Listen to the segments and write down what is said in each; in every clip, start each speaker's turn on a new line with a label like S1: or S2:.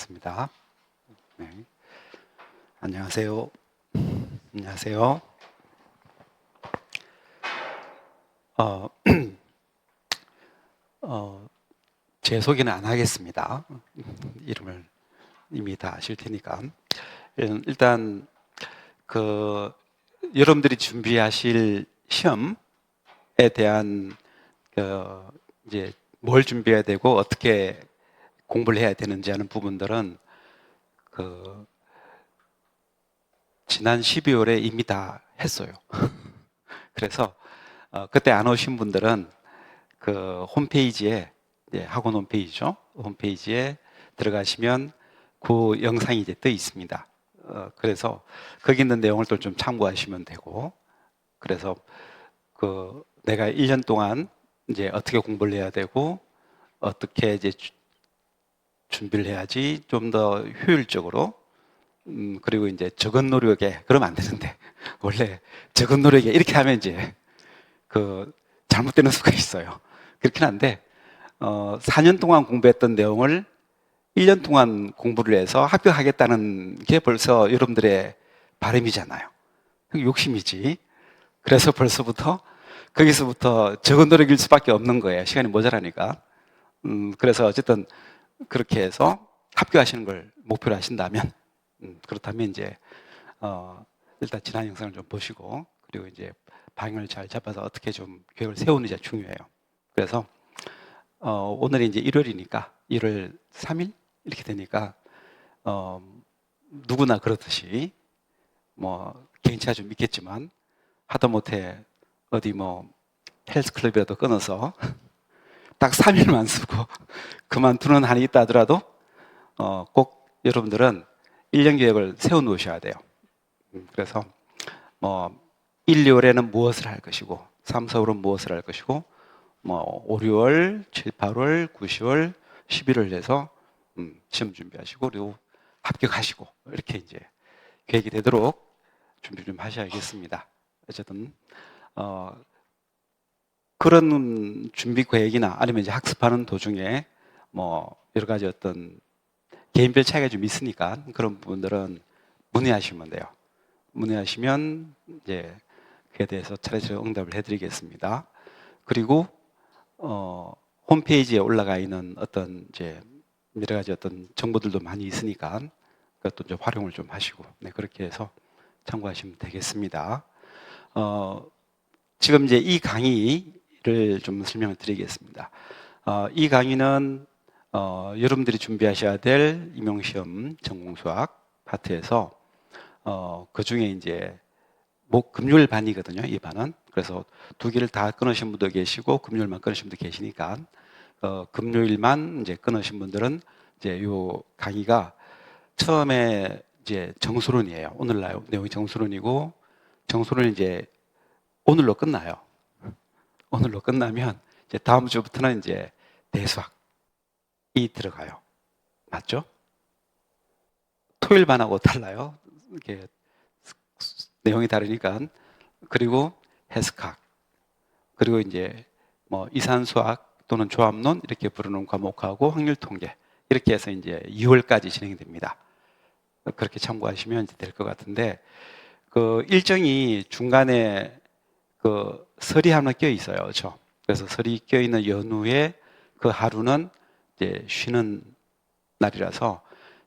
S1: 시작하겠습니다. 네. 안녕하세요. 안녕하세요. 어, 제 소개는 안 하겠습니다. 이름을 이미 다 아실 테니까. 일단 여러분들이 준비하실 시험에 대한 이제 뭘 준비해야 되고 어떻게 공부를 해야 되는지 하는 부분들은 지난 12월에 이미 다 했어요. 그래서 그때 안 오신 분들은 홈페이지에, 학원 홈페이지죠. 홈페이지에 들어가시면 그 영상이 이제 떠 있습니다. 그래서 거기 있는 내용을 또 좀 참고하시면 되고, 그래서 내가 1년 동안 이제 어떻게 공부를 해야 되고, 어떻게 이제 준비를 해야지 좀 더 효율적으로, 그리고 이제 적은 노력에, 그러면 안 되는데, 원래 적은 노력에 이렇게 하면 이제 잘못되는 수가 있어요. 그렇긴 한데, 4년 동안 공부했던 내용을 1년 동안 공부를 해서 합격하겠다는 게 벌써 여러분들의 바람이잖아요. 욕심이지. 그래서 벌써부터, 거기서부터 적은 노력일 수밖에 없는 거예요. 시간이 모자라니까. 그래서 어쨌든 그렇게 해서 합격하시는 걸 목표로 하신다면, 그렇다면 이제, 일단 지난 영상을 좀 보시고, 그리고 이제 방향을 잘 잡아서 어떻게 좀 계획을 세우는지가 중요해요. 그래서 오늘이 이제 1월이니까 1월 3일 이렇게 되니까 어, 누구나 그렇듯이 뭐 개인차가 좀 있겠지만 하다못해 어디 뭐 헬스클럽이라도 끊어서 딱 3일만 쓰고 그만두는 한이 있다 하더라도 꼭 여러분들은 1년 계획을 세워 놓으셔야 돼요. 그래서 뭐 1, 2월에는 무엇을 할 것이고 3, 4월은 무엇을 할 것이고 뭐 5, 6월, 7, 8월, 9, 10월, 11월 해서 시험 준비하시고 그리고 합격하시고 이렇게 이제 계획이 되도록 준비 좀 하셔야겠습니다. 어쨌든 그런 준비 계획이나 아니면 이제 학습하는 도중에 뭐 여러 가지 어떤 개인별 차이가 좀 있으니까 그런 부분들은 문의하시면 돼요. 문의하시면 이제 그에 대해서 차례차례 응답을 해드리겠습니다. 그리고 홈페이지에 올라가 있는 어떤 이제 여러 가지 어떤 정보들도 많이 있으니까 그것도 이제 활용을 좀 하시고 네, 그렇게 해서 참고하시면 되겠습니다. 지금 이제 이 강의를 좀 설명을 드리겠습니다. 이 강의는 여러분들이 준비하셔야 될 임용시험 전공수학 파트에서 그 중에 이제 금요일 반이거든요. 이 반은. 그래서 두 개를 다 끊으신 분도 계시고 금요일만 끊으신 분도 계시니까 금요일만 이제 끊으신 분들은 이제 요 강의가 처음에 이제 정수론이에요. 오늘날 내용이 정수론이고 정수론이 이제 오늘로 끝나요. 오늘로 끝나면 이제 다음 주부터는 이제 대수학이 들어가요. 맞죠? 토요일 반하고 달라요. 이게 내용이 다르니까. 그리고 해석학. 그리고 이제 뭐 이산수학 또는 조합론 이렇게 부르는 과목하고 확률 통계 이렇게 해서 이제 2월까지 진행이 됩니다. 그렇게 참고하시면 될 것 같은데 그 일정이 중간에 그 설이 하나 껴 있어요. 그렇죠? 그래서 설이 껴 있는 연후에 그 하루는 이제 쉬는 날이라서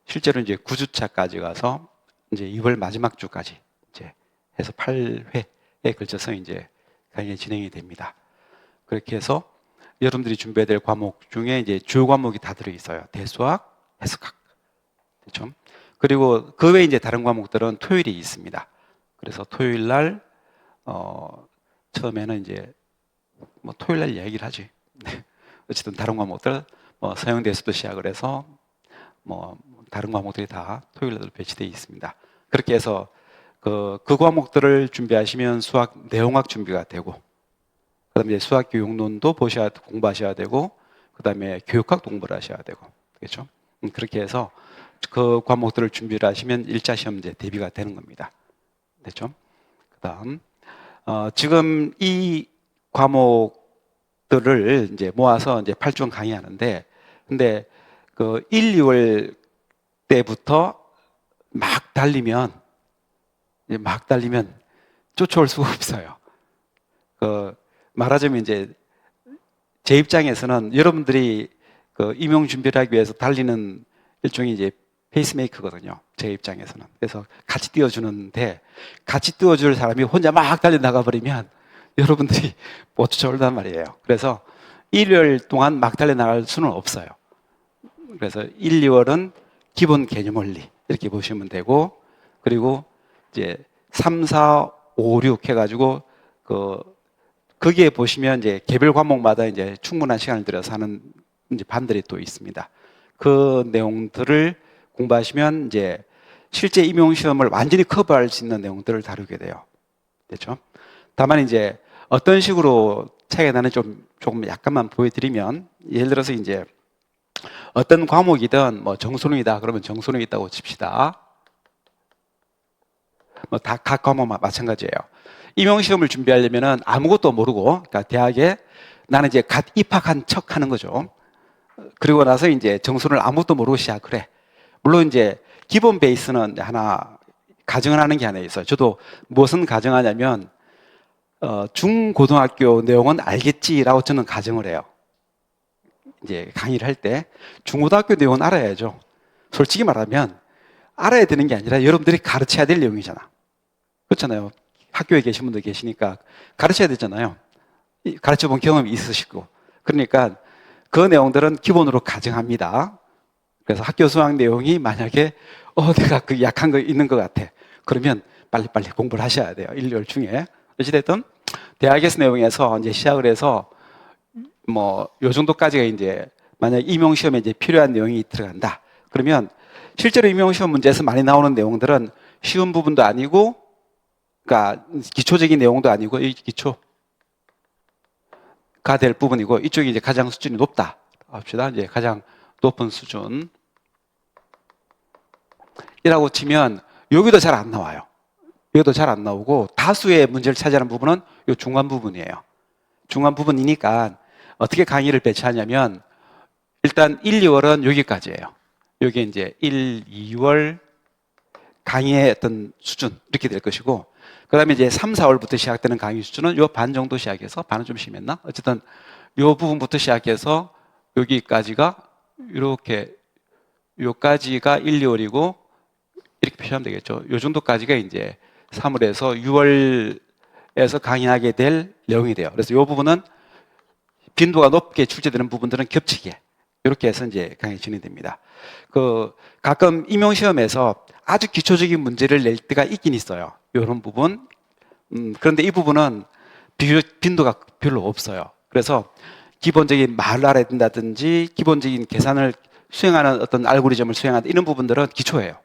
S1: 실제로 이제 9주차까지 가서 이제 2월 마지막 주까지 이제 해서 8회에 걸쳐서 이제 강의 진행이 됩니다. 그렇게 해서 여러분들이 준비해야 될 과목 중에 이제 주요 과목이 다 들어 있어요. 대수학, 해석학. 그렇죠? 그리고 그 외에 이제 다른 과목들은 토요일이 있습니다. 그래서 토요일 날 처음에는 이제 뭐 토요일 날 이야기를 하지. 네. 어쨌든 다른 과목들 서영대에서도 시작을 해서 뭐 다른 과목들이 다 토요일 날 배치되어 있습니다. 그렇게 해서 그 과목들을 준비하시면 수학 내용학 준비가 되고 그다음에 수학 교육론도 공부하셔야 되고 그다음에 교육학 공부를 하셔야 되고 그렇죠? 그렇게 해서 그 과목들을 준비를 하시면 1차 시험제 대비가 되는 겁니다. 됐죠? 그다음 지금 이 과목들을 이제 모아서 이제 8주 강의하는데 근데 1, 2월 때부터 막 달리면 쫓아올 수가 없어요. 말하자면 이제 제 입장에서는 여러분들이 임용 준비를 하기 위해서 달리는 일종의 이제 페이스메이커거든요. 제 입장에서는. 그래서 같이 뛰어주는데 같이 뛰어줄 사람이 혼자 막 달려나가 버리면 여러분들이 못 쫓아올단 말이에요. 그래서 1월 동안 막 달려나갈 수는 없어요. 그래서 1, 2월은 기본 개념 원리 이렇게 보시면 되고, 그리고 이제 3, 4, 5, 6 해가지고 거기에 보시면 이제 개별 과목마다 이제 충분한 시간을 들여서 하는 이제 반들이 또 있습니다. 그 내용들을 공부하시면 이제 실제 임용 시험을 완전히 커버할 수 있는 내용들을 다루게 돼요. 됐죠? 다만 이제 어떤 식으로 차이가 나는지 조금 약간만 보여드리면, 예를 들어서 이제 어떤 과목이든 뭐 정수능이다 그러면 정수능이 있다고 칩시다. 뭐 다 각 과목 마찬가지예요. 임용 시험을 준비하려면은 아무것도 모르고, 그러니까 대학에 나는 이제 갓 입학한 척 하는 거죠. 그리고 나서 이제 정수를 아무것도 모르고 시작을 해. 물론 이제 기본 베이스는 하나 가정을 하는 게 하나 있어요. 저도 무엇은 가정하냐면 중고등학교 내용은 알겠지라고 저는 가정을 해요. 이제 강의를 할 때 중고등학교 내용은 알아야죠. 솔직히 말하면 알아야 되는 게 아니라 여러분들이 가르쳐야 될 내용이잖아. 그렇잖아요. 학교에 계신 분들 계시니까 가르쳐야 되잖아요. 가르쳐 본 경험이 있으시고. 그러니까 그 내용들은 기본으로 가정합니다. 그래서 학교 수학 내용이 만약에 내가 그 약한 거 있는 것 같아. 그러면 빨리빨리 공부를 하셔야 돼요. 1, 2월 중에. 어찌됐든 대학에서 내용에서 이제 시작을 해서 뭐 요 정도까지가 이제 만약 임용 시험에 이제 필요한 내용이 들어간다. 그러면 실제로 임용 시험 문제에서 많이 나오는 내용들은 쉬운 부분도 아니고, 그러니까 기초적인 내용도 아니고, 이 기초가 될 부분이고, 이쪽이 이제 가장 수준이 높다 합시다. 이제 가장 높은 수준이라고 치면 여기도 잘 안 나와요. 여기도 잘 안 나오고, 다수의 문제를 차지하는 부분은 이 중간 부분이에요. 중간 부분이니까 어떻게 강의를 배치하냐면, 일단 1, 2월은 여기까지예요. 여기 이제 1, 2월 강의의 어떤 수준 이렇게 될 것이고, 그 다음에 이제 3, 4월부터 시작되는 강의 수준은 요 반 정도 시작해서, 반은 좀 심했나? 어쨌든 요 부분부터 시작해서 여기까지가 이렇게, 요까지가 1, 2월이고 이렇게 표시하면 되겠죠. 요 정도까지가 이제 3월에서 6월에서 강의하게 될 내용이 돼요. 그래서 요 부분은 빈도가 높게 출제되는 부분들은 겹치게 이렇게 해서 이제 강의 진행됩니다. 가끔 임용 시험에서 아주 기초적인 문제를 낼 때가 있긴 있어요. 이런 부분. 그런데 이 부분은 빈도가 별로 없어요. 그래서 기본적인 말을 알아야 된다든지 기본적인 계산을 수행하는 어떤 알고리즘을 수행하는 이런 부분들은 기초예요.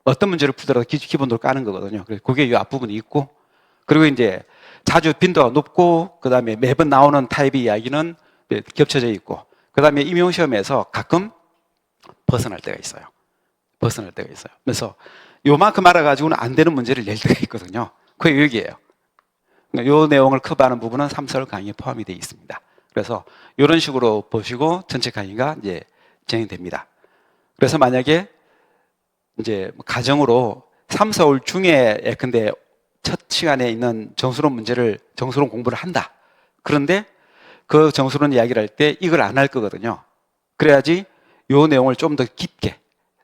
S1: 어떤 문제를 풀더라도 기본으로 까는 거거든요. 그래서 그게 이 앞부분이 있고, 그리고 이제 자주 빈도가 높고, 그 다음에 매번 나오는 타입의 이야기는 겹쳐져 있고, 그 다음에 임용시험에서 가끔 벗어날 때가 있어요. 그래서 요만큼 알아가지고는 안 되는 문제를 낼 때가 있거든요. 그게 여기예요. 요 내용을 커버하는 부분은 3, 4월 강의에 포함이 되어 있습니다. 그래서 이런 식으로 보시고 전체 강의가 이제 진행됩니다. 그래서 만약에 이제 가정으로 3, 4월 중에 예컨대 첫 시간에 있는 정수론 공부를 한다. 그런데 그 정수론 이야기를 할 때 이걸 안 할 거거든요. 그래야지 요 내용을 좀 더 깊게,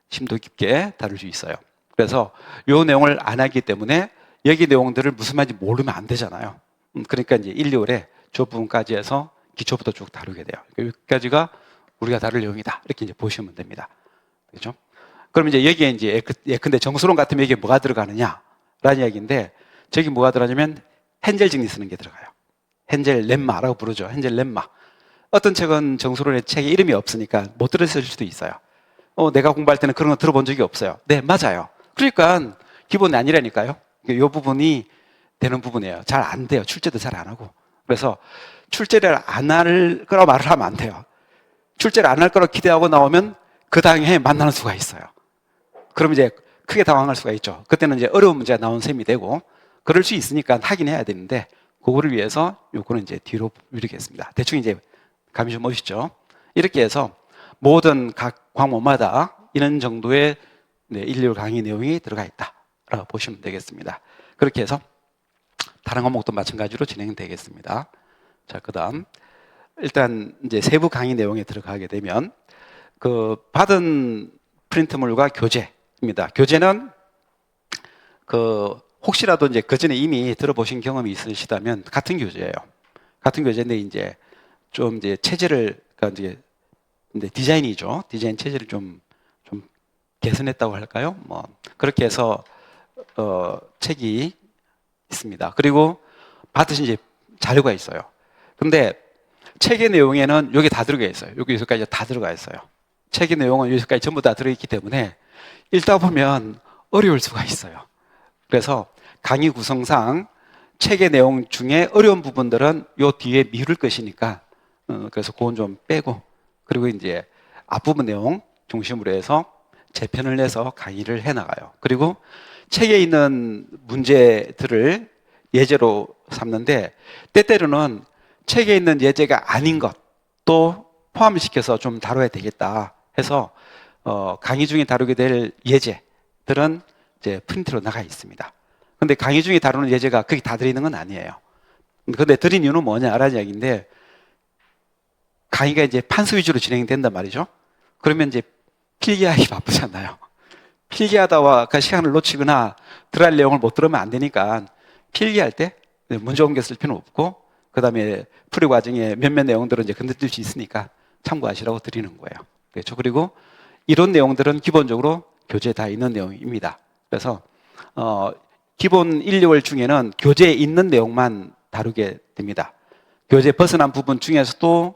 S1: 심도 깊게 다룰 수 있어요. 그래서 요 내용을 안 하기 때문에 여기 내용들을 무슨 말인지 모르면 안 되잖아요. 그러니까 이제 1, 2월에 저 부분까지 해서 기초부터 쭉 다루게 돼요. 여기까지가 우리가 다룰 내용이다. 이렇게 이제 보시면 됩니다. 그렇죠? 그럼 이제 여기에 이제 예컨대 정수론 같으면 여기에 뭐가 들어가느냐라는 이야기인데, 저기 뭐가 들어가냐면 헨젤 정리 쓰는 게 들어가요. 헨젤 렘마라고 부르죠. 헨젤 렘마. 어떤 책은 정수론의 책에 이름이 없으니까 못 들었을 수도 있어요. 내가 공부할 때는 그런 거 들어본 적이 없어요. 네, 맞아요. 그러니까 기본이 아니라니까요. 이 부분이 되는 부분이에요. 잘 안 돼요. 출제도 잘 안 하고. 그래서 출제를 안 할 거라고 말을 하면 안 돼요. 출제를 안 할 거라고 기대하고 나오면 그 당에 만나는 수가 있어요. 그럼 이제 크게 당황할 수가 있죠. 그때는 이제 어려운 문제가 나온 셈이 되고, 그럴 수 있으니까 하긴 해야 되는데, 그거를 위해서 요거는 이제 뒤로 미루겠습니다. 대충 이제 감이 좀 오시죠? 이렇게 해서 모든 각 과목마다 이런 정도의 일일 강의 내용이 들어가 있다라고 보시면 되겠습니다. 그렇게 해서 다른 과목도 마찬가지로 진행되겠습니다. 자, 그다음 일단 이제 세부 강의 내용에 들어가게 되면 그 받은 프린트물과 교재입니다. 교재는 그 혹시라도 이제 그 전에 이미 들어보신 경험이 있으시다면 같은 교재예요. 같은 교재인데 이제 좀 이제 체제를 그러니까 이제 디자인이죠. 디자인 체제를 좀 개선했다고 할까요? 뭐 그렇게 해서 책이 있습니다. 그리고 받으신 이제 자료가 있어요. 근데 책의 내용에는 여기 다 들어가 있어요. 여기까지 다 들어가 있어요. 책의 내용은 여기까지 전부 다 들어있기 때문에 읽다 보면 어려울 수가 있어요. 그래서 강의 구성상 책의 내용 중에 어려운 부분들은 요 뒤에 미룰 것이니까 그래서 그건 좀 빼고 그리고 이제 앞부분 내용 중심으로 해서 재편을 내서 강의를 해나가요. 그리고 책에 있는 문제들을 예제로 삼는데 때때로는 책에 있는 예제가 아닌 것도 포함시켜서 좀 다뤄야 되겠다 해서 강의 중에 다루게 될 예제들은 이제 프린트로 나가 있습니다. 근데 강의 중에 다루는 예제가 거기 다 들어있는 건 아니에요. 근데 드린 이유는 뭐냐라는 이야기인데 강의가 이제 판서 위주로 진행된단 말이죠. 그러면 이제 필기하기 바쁘잖아요. 필기하다가 그 시간을 놓치거나 들어갈 내용을 못 들으면 안 되니까 필기할 때 문제 옮겨 쓸 필요는 없고 그 다음에 풀이 과정에 몇몇 내용들은 이제 건드릴 수 있으니까 참고하시라고 드리는 거예요. 그렇죠. 그리고 이런 내용들은 기본적으로 교재에 다 있는 내용입니다. 그래서 기본 1, 2월 중에는 교재에 있는 내용만 다루게 됩니다. 교재 벗어난 부분 중에서도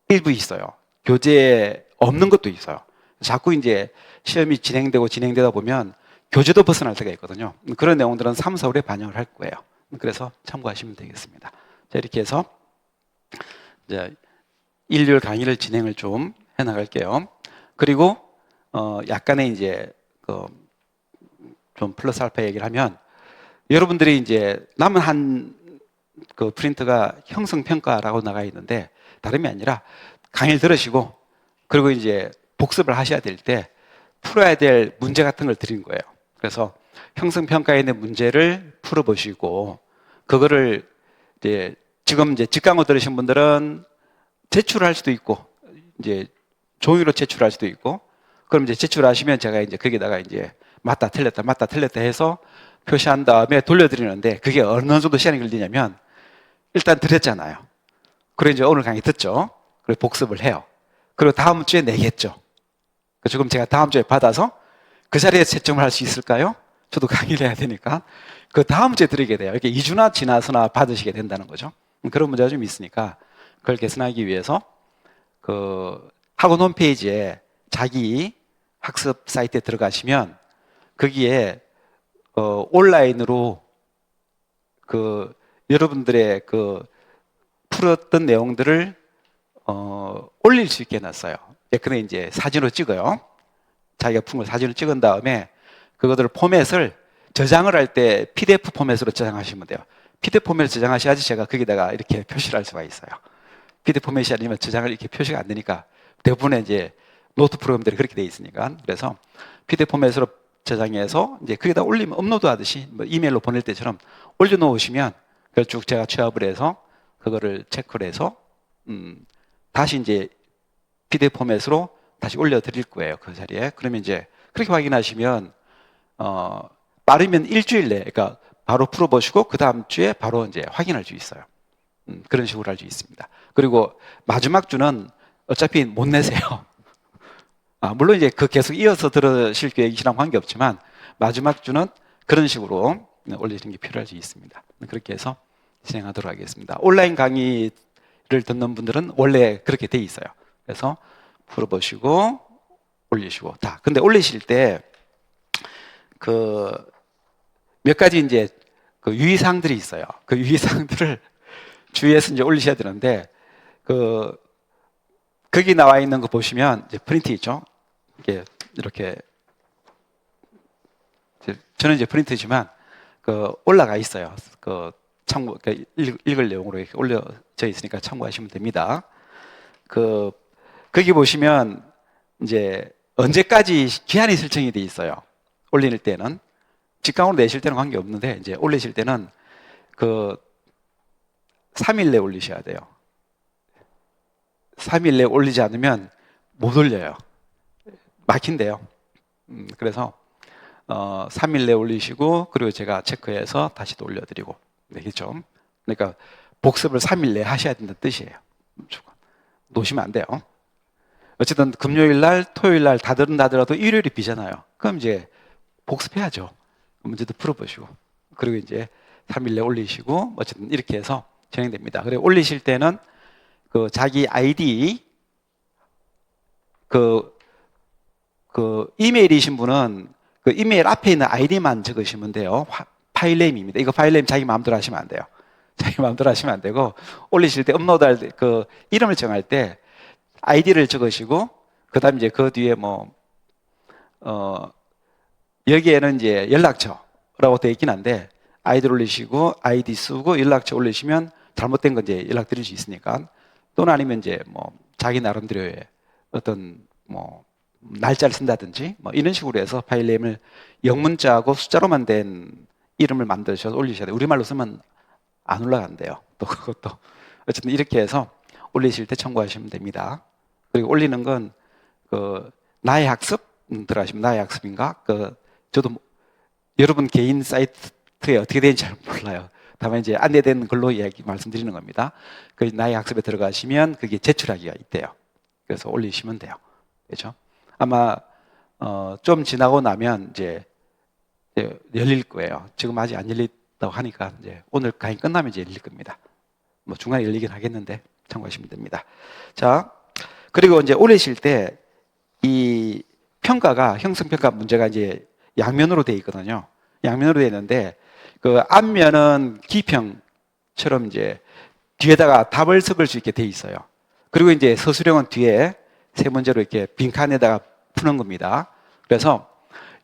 S1: 일부 있어요. 교재에 없는 것도 있어요. 자꾸 이제 시험이 진행되다 보면 교재도 벗어날 때가 있거든요. 그런 내용들은 3, 4월에 반영을 할 거예요. 그래서 참고하시면 되겠습니다. 자, 이렇게 해서 이제 일요일 강의를 진행을 좀 해나갈게요. 그리고 약간의 이제 좀 플러스 알파 얘기를 하면 여러분들이 이제 남은 한 그 프린트가 형성평가라고 나가 있는데 다름이 아니라 강의를 들으시고 그리고 이제 복습을 하셔야 될 때 풀어야 될 문제 같은 걸 드린 거예요. 그래서 형성평가에 있는 문제를 풀어보시고 그거를 이제 지금 이제 직강으로 들으신 분들은 제출할 수도 있고 이제 종이로 제출할 수도 있고 그럼 이제 제출하시면 제가 이제 거기다가 이제 맞다 틀렸다 해서 표시한 다음에 돌려드리는데 그게 어느 정도 시간이 걸리냐면 일단 드렸잖아요. 그리고 이제 오늘 강의 듣죠. 그리고 복습을 해요. 그리고 다음 주에 내겠죠. 지금 제가 다음 주에 받아서 그 자리에 채점을 할 수 있을까요? 저도 강의를 해야 되니까 그 다음 주에 드리게 돼요. 이렇게 2주나 지나서나 받으시게 된다는 거죠. 그런 문제가 좀 있으니까 그걸 개선하기 위해서 그 학원 홈페이지에 자기 학습 사이트에 들어가시면 거기에 온라인으로 그 여러분들의 그 풀었던 내용들을 올릴 수 있게 해놨어요. 근데 이제 사진으로 찍어요. 자기가 푼 걸 사진을 찍은 다음에 그것들을 포맷을 저장을 할 때 PDF 포맷으로 저장하시면 돼요. PDF 포맷을 저장하셔야지 제가 거기다가 이렇게 표시를 할 수가 있어요. PDF 포맷이 아니면 저장을 이렇게 표시가 안 되니까 대부분의 이제 노트 프로그램들이 그렇게 돼 있으니까 그래서 PDF 포맷으로 저장해서 이제 거기다 올리면 업로드 하듯이 뭐 이메일로 보낼 때처럼 올려놓으시면 그걸 쭉 제가 취합을 해서 그거를 체크를 해서 다시 이제 PDF 포맷으로 다시 올려드릴 거예요. 그 자리에. 그러면 이제 그렇게 확인하시면 빠르면 일주일 내에 그러니까 바로 풀어보시고 그 다음 주에 바로 이제 확인할 수 있어요. 그런 식으로 할 수 있습니다. 그리고 마지막 주는 어차피 못 내세요. 물론 이제 그 계속 이어서 들으실 계획이시랑 관계없지만 마지막 주는 그런 식으로 올리시는 게 필요할 수 있습니다. 그렇게 해서 진행하도록 하겠습니다. 온라인 강의를 듣는 분들은 원래 그렇게 돼 있어요. 그래서 풀어보시고 올리시고 다. 근데 올리실 때 그 몇 가지 이제 그 유의사항들이 있어요. 그 유의사항들을 주의해서 이제 올리셔야 되는데 그 거기 나와 있는 거 보시면 이제 프린트 있죠. 이렇게 저는 이제 프린트지만 그 올라가 있어요. 그 참고 읽을 내용으로 이렇게 올려져 있으니까 참고하시면 됩니다. 그 거기 보시면 이제 언제까지 기한이 설정이 돼 있어요. 올릴 때는. 직강으로 내실 때는 관계없는데, 이제 올리실 때는 그 3일 내에 올리셔야 돼요. 3일 내에 올리지 않으면 못 올려요. 막힌대요. 그래서 3일 내에 올리시고, 그리고 제가 체크해서 다시 또 올려드리고, 되겠죠? 그러니까 복습을 3일 내에 하셔야 된다는 뜻이에요. 놓으시면 안 돼요. 어쨌든 금요일 날, 토요일 날 다 들은다 하더라도 일요일이 비잖아요. 그럼 이제 복습해야죠. 문제도 풀어보시고. 그리고 이제 3일 내에 올리시고, 어쨌든 이렇게 해서 진행됩니다. 그리고 올리실 때는 그 자기 아이디, 그 이메일이신 분은 그 이메일 앞에 있는 아이디만 적으시면 돼요. 파일 네임입니다. 이거 파일 네임 자기 마음대로 하시면 안 돼요. 자기 마음대로 하시면 안 되고, 올리실 때 업로드할 때 그 이름을 정할 때 아이디를 적으시고, 그 다음에 이제 그 뒤에 여기에는 이제 연락처라고 되어 있긴 한데, 아이디를 올리시고, 아이디 쓰고, 연락처 올리시면 잘못된 건 이제 연락드릴 수 있으니까, 또는 아니면 이제 자기 나름대로의 어떤 날짜를 쓴다든지 이런 식으로 해서 파일 네임을 영문자하고 숫자로만 된 이름을 만드셔서 올리셔야 돼요. 우리말로 쓰면 안 올라간대요. 또 그것도. 어쨌든 이렇게 해서 올리실 때 참고하시면 됩니다. 그리고 올리는 건 나의 학습 들어가시면 나의 학습인가? 저도 여러분 개인 사이트에 어떻게 되는지 잘 몰라요. 다만 이제 안내된 걸로 이야기 말씀드리는 겁니다. 그 나의 학습에 들어가시면 그게 제출하기가 있대요. 그래서 올리시면 돼요. 그렇죠? 아마 좀 지나고 나면 이제 열릴 거예요. 지금 아직 안 열렸다고 하니까 이제 오늘 강의 끝나면 이제 열릴 겁니다. 중간에 열리긴 하겠는데 참고하시면 됩니다. 자, 그리고 이제 올리실 때 이 평가가 형성평가 문제가 이제 양면으로 되어 있거든요. 양면으로 되어 있는데 그 앞면은 기평처럼 이제 뒤에다가 답을 적을 수 있게 되어 있어요. 그리고 이제 서술형은 뒤에 세 문제로 이렇게 빈칸에다가 푸는 겁니다. 그래서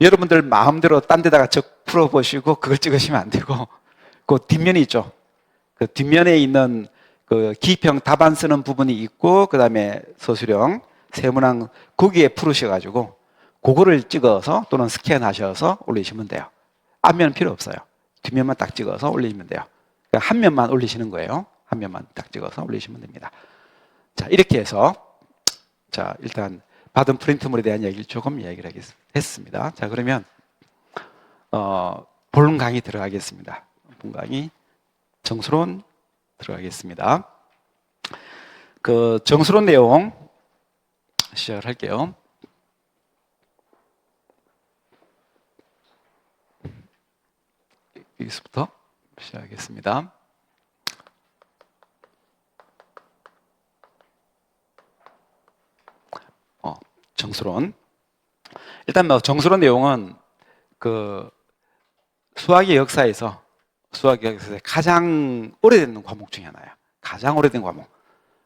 S1: 여러분들 마음대로 딴 데다가 풀어보시고 그걸 찍으시면 안 되고, 그 뒷면이 있죠. 그 뒷면에 있는 그 기평 답안 쓰는 부분이 있고, 그 다음에 서술형, 세문항 거기에 풀으셔가지고 그거를 찍어서 또는 스캔하셔서 올리시면 돼요. 앞면은 필요 없어요. 뒷면만 딱 찍어서 올리시면 돼요. 그러니까 한 면만 올리시는 거예요. 한 면만 딱 찍어서 올리시면 됩니다. 자, 이렇게 해서 자, 일단 받은 프린트물에 대한 얘기를 조금 이야기를 했습니다. 자, 그러면 본 강의 들어가겠습니다. 본 강의 정수론 들어가겠습니다. 그 정수론 내용 시작을 할게요. 여기서부터 시작하겠습니다. 정수론. 일단 정수론 내용은 그 수학의 역사에서 가장 오래된 과목 중에 하나예요. 가장 오래된 과목.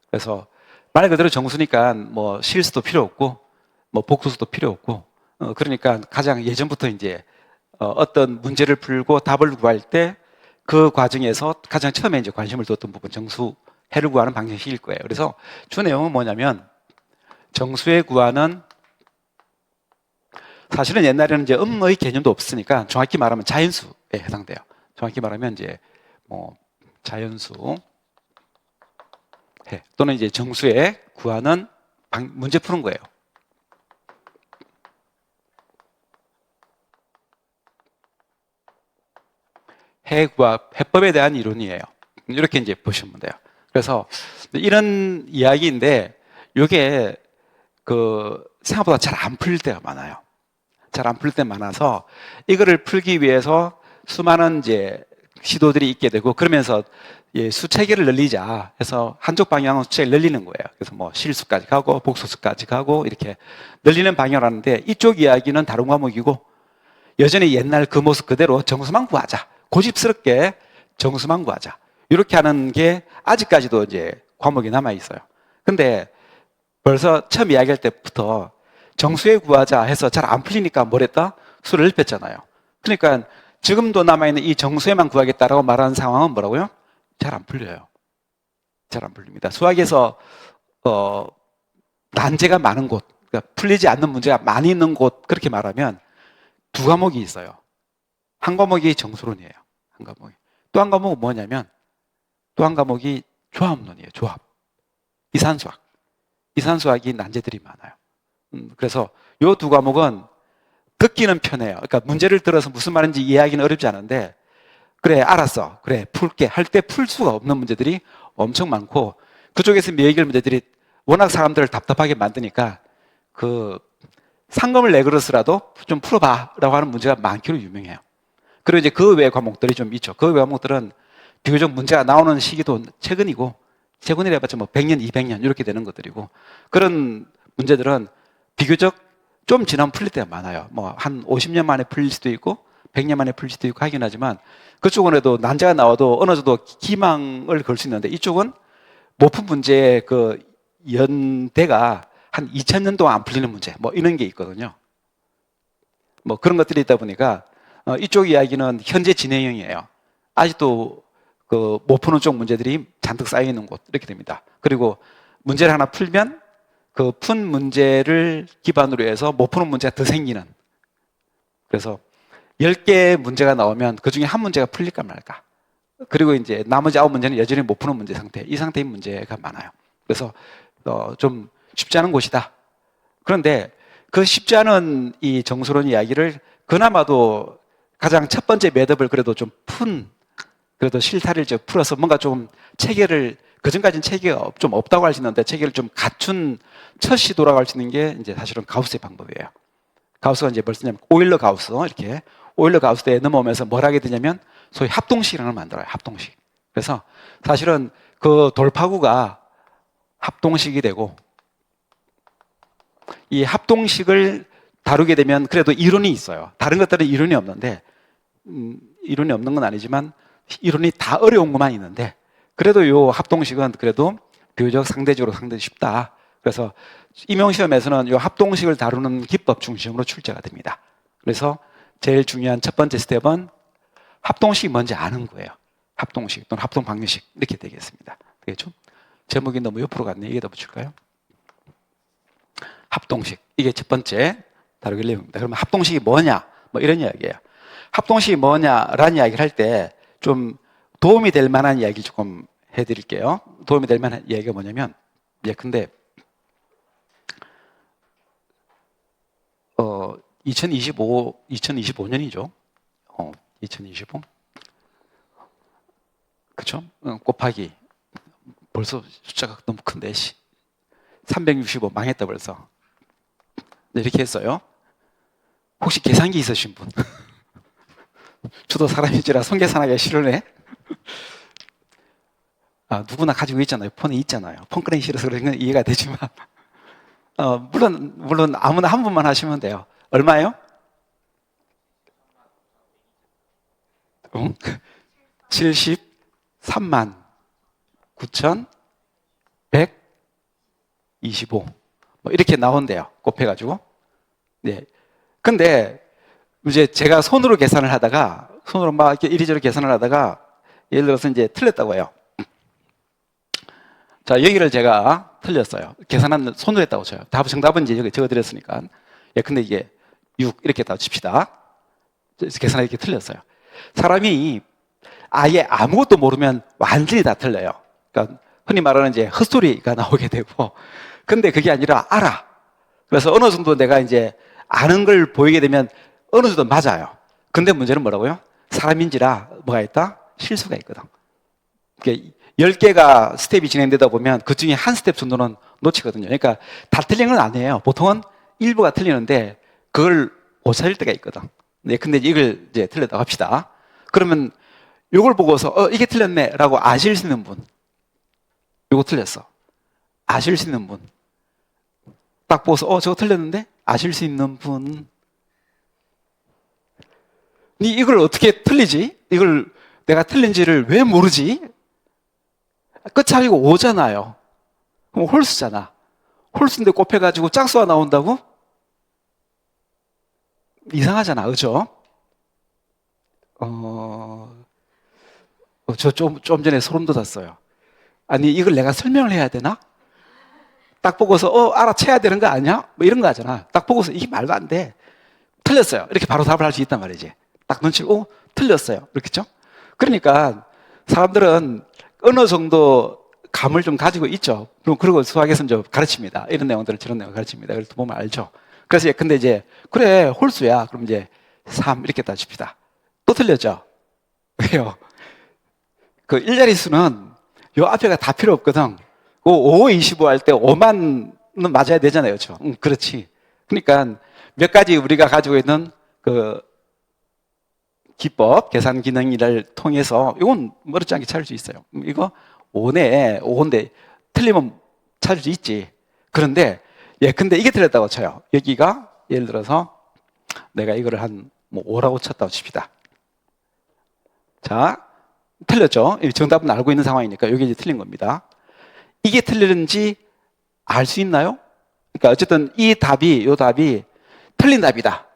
S1: 그래서 말 그대로 정수니까 실수도 필요 없고 복수도 필요 없고, 그러니까 가장 예전부터 이제 어떤 문제를 풀고 답을 구할 때 그 과정에서 가장 처음에 이제 관심을 뒀던 부분, 정수해를 구하는 방식일 거예요. 그래서 주 내용은 뭐냐면, 정수해 구하는, 사실은 옛날에는 이제 음의 개념도 없으니까 정확히 말하면 자연수에 해당돼요. 정확히 말하면 이제 자연수 해, 또는 이제 정수해 구하는 문제 푸는 거예요. 해법에 대한 이론이에요. 이렇게 이제 보시면 돼요. 그래서 이런 이야기인데, 이게 생각보다 잘 안 풀릴 때가 많아요. 잘 안 풀릴 때 많아서 이거를 풀기 위해서 수많은 이제 시도들이 있게 되고, 그러면서 수체계를 늘리자 해서 한쪽 방향은 수체계를 늘리는 거예요. 그래서 실수까지 가고 복수수까지 가고 이렇게 늘리는 방향을 하는데, 이쪽 이야기는 다른 과목이고 여전히 옛날 그 모습 그대로 정수만 구하자, 고집스럽게 정수만 구하자, 이렇게 하는 게 아직까지도 이제 과목이 남아 있어요. 근데 벌써 처음 이야기할 때부터 정수에 구하자 해서 잘 안 풀리니까 뭘 했다? 수를 넓혔잖아요. 그러니까 지금도 남아있는 이 정수에만 구하겠다라고 말하는 상황은 뭐라고요? 잘 안 풀려요. 잘 안 풀립니다. 수학에서 난제가 많은 곳, 그러니까 풀리지 않는 문제가 많이 있는 곳, 그렇게 말하면 두 과목이 있어요. 한 과목이 정수론이에요. 한 과목이. 또 한 과목은 뭐냐면, 또 한 과목이 조합론이에요. 조합. 이산수학. 이산수학이 난제들이 많아요. 그래서 요 두 과목은 듣기는 편해요. 그러니까 문제를 들어서 무슨 말인지 이해하기는 어렵지 않은데, 그래, 알았어. 그래, 풀게. 할 때 풀 수가 없는 문제들이 엄청 많고, 그쪽에서 매길 문제들이 워낙 사람들을 답답하게 만드니까, 그, 상금을 내걸어서라도 좀 풀어봐. 라고 하는 문제가 많기로 유명해요. 그리고 이제 그 외 과목들이 좀 있죠. 그 외 과목들은 비교적 문제가 나오는 시기도 최근이고, 최근이라 해봤자 뭐 100년, 200년 이렇게 되는 것들이고, 그런 문제들은 비교적 좀 지나면 풀릴 때가 많아요. 뭐 한 50년 만에 풀릴 수도 있고, 100년 만에 풀릴 수도 있고 하긴 하지만, 그쪽은 그래도 난제가 나와도 어느 정도 기망을 걸 수 있는데, 이쪽은 못 푼 문제의 그 연대가 한 2000년 동안 안 풀리는 문제, 뭐 이런 게 있거든요. 뭐 그런 것들이 있다 보니까, 이쪽 이야기는 현재 진행형이에요. 아직도 그 못 푸는 쪽 문제들이 잔뜩 쌓여 있는 곳, 이렇게 됩니다. 그리고 문제를 하나 풀면 그 푼 문제를 기반으로 해서 못 푸는 문제가 더 생기는. 그래서 10개의 문제가 나오면 그 중에 한 문제가 풀릴까 말까. 그리고 이제 나머지 9문제는 여전히 못 푸는 문제 상태. 이 상태의 문제가 많아요. 그래서 좀 쉽지 않은 곳이다. 그런데 그 쉽지 않은 이 정수론 이야기를 그나마도 가장 첫 번째 매듭을 그래도 좀 그래도 실타리를 좀 풀어서 뭔가 좀 체계를, 그전까지는 체계가 좀 없다고 할 수 있는데 체계를 좀 갖춘 첫 시도라고 할 수 있는 게 이제 사실은 가우스의 방법이에요. 가우스가 이제 뭘 쓰냐면 오일러 가우스, 이렇게 오일러 가우스에 넘어오면서 뭘 하게 되냐면 소위 합동식이라는 걸 만들어요. 합동식. 그래서 사실은 그 돌파구가 합동식이 되고, 이 합동식을 다루게 되면 그래도 이론이 있어요. 다른 것들은 이론이 없는데, 이론이 없는 건 아니지만 이론이 다 어려운 것만 있는데, 그래도 이 합동식은 그래도 비교적 상대적으로 상당히 쉽다. 그래서 임용시험에서는 이 합동식을 다루는 기법 중심으로 출제가 됩니다. 그래서 제일 중요한 첫 번째 스텝은 합동식이 뭔지 아는 거예요. 합동식 또는 합동방정식 이렇게 되겠습니다. 되겠죠? 제목이 너무 옆으로 갔네. 이게 더 붙일까요? 합동식. 이게 첫 번째 다루길 내용입니다. 그러면 합동식이 뭐냐? 뭐 이런 이야기예요. 합동식이 뭐냐라는 이야기를 할 때 좀 도움이 될 만한 이야기 조금 해드릴게요. 도움이 될 만한 이야기가 뭐냐면, 근데 2025년이죠. 2025. 그쵸? 곱하기. 벌써 숫자가 너무 큰데, 365 망했다 벌써. 네, 이렇게 했어요. 혹시 계산기 있으신 분? 저도 사람이지라 손계산하기가 싫으네. 누구나 가지고 있잖아요. 폰에 있잖아요. 폰 끄내기 싫어서 그런 건 이해가 되지만, 물론 아무나 한 분만 하시면 돼요. 얼마예요? 73만 9,125. 뭐 이렇게 나온대요. 곱해가지고. 네. 근데 이제 제가 손으로 계산을 하다가, 손으로 막 이렇게 이리저리 계산을 하다가, 예를 들어서 이제 틀렸다고 해요. 자, 여기를 제가 틀렸어요. 계산은 손으로 했다고 쳐요. 정답은 이제 여기 적어드렸으니까. 근데 이게 6 이렇게 했다고 칩시다. 계산이 이렇게 틀렸어요. 사람이 아예 아무것도 모르면 완전히 다 틀려요. 그러니까 흔히 말하는 이제 헛소리가 나오게 되고, 근데 그게 아니라 알아. 그래서 어느 정도 내가 이제 아는 걸 보이게 되면 어느 정도 맞아요. 근데 문제는 뭐라고요? 사람인지라 뭐가 있다? 실수가 있거든. 그러니까 10개가 스텝이 진행되다 보면 그 중에 한 스텝 정도는 놓치거든요. 그러니까 다 틀린 건 아니에요. 보통은 일부가 틀리는데 그걸 못 찾을 때가 있거든. 네, 근데 이걸 이제 틀렸다고 합시다. 그러면 이걸 보고서 이게 틀렸네 라고 아실 수 있는 분, 이거 틀렸어 아실 수 있는 분, 딱 보고서 저거 틀렸는데 아실 수 있는 분, 이걸 어떻게 틀리지? 이걸 내가 틀린지를 왜 모르지? 끝차리고 5잖아요. 그럼 홀수잖아. 홀수인데 곱해가지고 짝수가 나온다고? 이상하잖아, 그죠? 저 좀 전에 소름 돋았어요. 아니, 이걸 내가 설명을 해야 되나? 딱 보고서 알아채야 되는 거 아니야? 뭐 이런 거 하잖아. 딱 보고서 이게 말도 안 돼. 틀렸어요. 이렇게 바로 답을 할 수 있단 말이지. 딱 눈치고 틀렸어요. 그렇겠죠? 그러니까 사람들은 어느 정도 감을 좀 가지고 있죠. 그리고 수학에서는 좀 가르칩니다. 이런 내용들을 저런 내용을 가르칩니다. 그래서 보면 알죠. 그래서 근데 이제 그래 홀수야. 그럼 이제 3 이렇게 따집시다. 또 틀렸죠? 왜요? 그 일자리 수는 요 앞에가 다 필요 없거든. 그 5, 25 할 때 5만은 맞아야 되잖아요. 그렇죠? 그렇지. 그러니까 몇 가지 우리가 가지고 있는 그 기법, 계산 기능을 통해서 이건 멀지 않게 찾을 수 있어요. 이거 5네, 5인데 틀리면 찾을 수 있지. 그런데 근데 이게 틀렸다고 쳐요. 여기가 예를 들어서 내가 이거를 한 뭐 5라고 쳤다고 칩시다. 자, 틀렸죠? 정답은 알고 있는 상황이니까 여기 이제 틀린 겁니다. 이게 틀리는지 알 수 있나요? 그러니까 어쨌든 이 답이 틀린 답이다.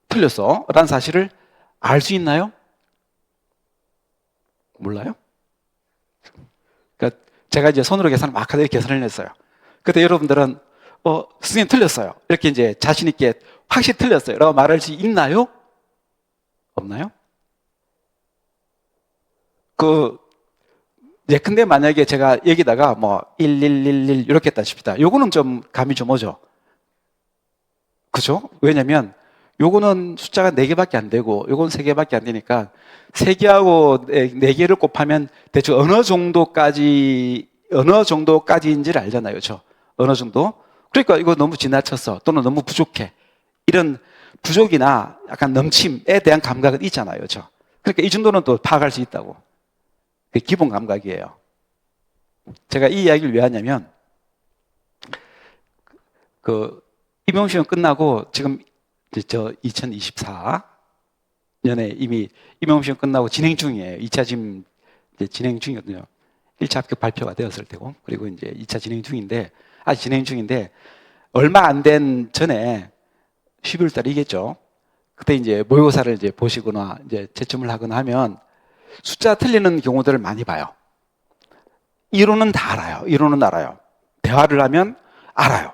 S1: 틀렸어. 라는 사실을 알 수 있나요? 몰라요? 그러니까 제가 이제 손으로 계산을 막 하다 이렇게 계산을 했어요. 그때 여러분들은 선생님 틀렸어요. 이렇게 이제 자신 있게 확실히 틀렸어요. 라고 말할 수 있나요? 없나요? 근데 만약에 제가 여기다가 뭐 1111 이렇게 따집시다. 요거는 좀 감이 좀 오죠. 그죠? 왜냐면 요거는 숫자가 4개밖에 안 되고 요건 3개밖에 안 되니까 3개하고 4개를 곱하면 대충 어느 정도까지인지를 알잖아요. 그렇죠? 어느 정도? 그러니까 이거 너무 지나쳤어. 또는 너무 부족해. 이런 부족이나 약간 넘침에 대한 감각은 있잖아요. 그렇죠? 그러니까 이 정도는 또 파악할 수 있다고. 그게 기본 감각이에요. 제가 이 이야기를 왜 하냐면 임용시험 끝나고 지금 저 2024년에 이미 임용시험 끝나고 진행 중이에요. 2차 지금 이제 진행 중이거든요. 1차 합격 발표가 되었을 테고 그리고 이제 2차 진행 중인데 아직 진행 중인데 얼마 안 된 전에 12월 달이겠죠. 그때 이제 모의고사를 이제 보시거나 이제 채점을 하거나 하면 숫자 틀리는 경우들을 많이 봐요. 이론은 다 알아요. 이론은 알아요. 대화를 하면 알아요.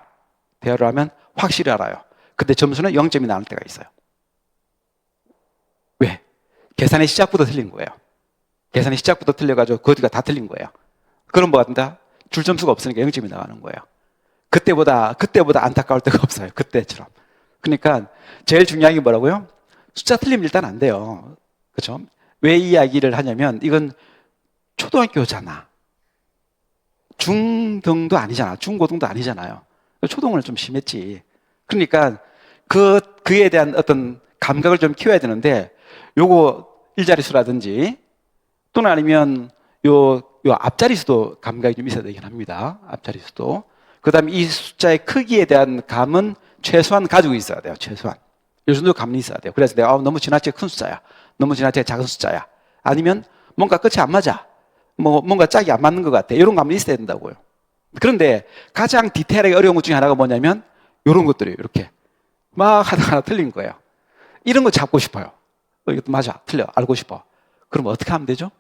S1: 대화를 하면 확실히 알아요. 근데 점수는 0점이 나올 때가 있어요. 왜? 계산의 시작부터 틀린 거예요. 계산의 시작부터 틀려가지고 그 어디가 다 틀린 거예요. 그럼 뭐가 된다? 줄 점수가 없으니까 0점이 나가는 거예요. 그때보다 안타까울 때가 없어요. 그때처럼. 그러니까 제일 중요한 게 뭐라고요? 숫자 틀리면 일단 안 돼요. 그렇죠? 왜 이 이야기를 하냐면 이건 초등학교잖아. 중등도 아니잖아. 중고등도 아니잖아요. 초등은 좀 심했지. 그러니까 그에 대한 어떤 감각을 좀 키워야 되는데 요거 일자리수라든지 또는 아니면 요 앞자리수도 감각이 좀 있어야 되긴 합니다. 앞자리수도. 그 다음에 이 숫자의 크기에 대한 감은 최소한 가지고 있어야 돼요. 최소한. 요 정도 감이 있어야 돼요. 그래서 내가 너무 지나치게 큰 숫자야. 너무 지나치게 작은 숫자야. 아니면 뭔가 끝이 안 맞아. 뭔가 짝이 안 맞는 것 같아. 이런 감이 있어야 된다고요. 그런데 가장 디테일하게 어려운 것 중에 하나가 뭐냐면 이런 것들이에요. 이렇게 막 하나 틀린 거예요. 이런 거 잡고 싶어요. 이것도 맞아. 틀려. 알고 싶어. 그럼 어떻게 하면 되죠?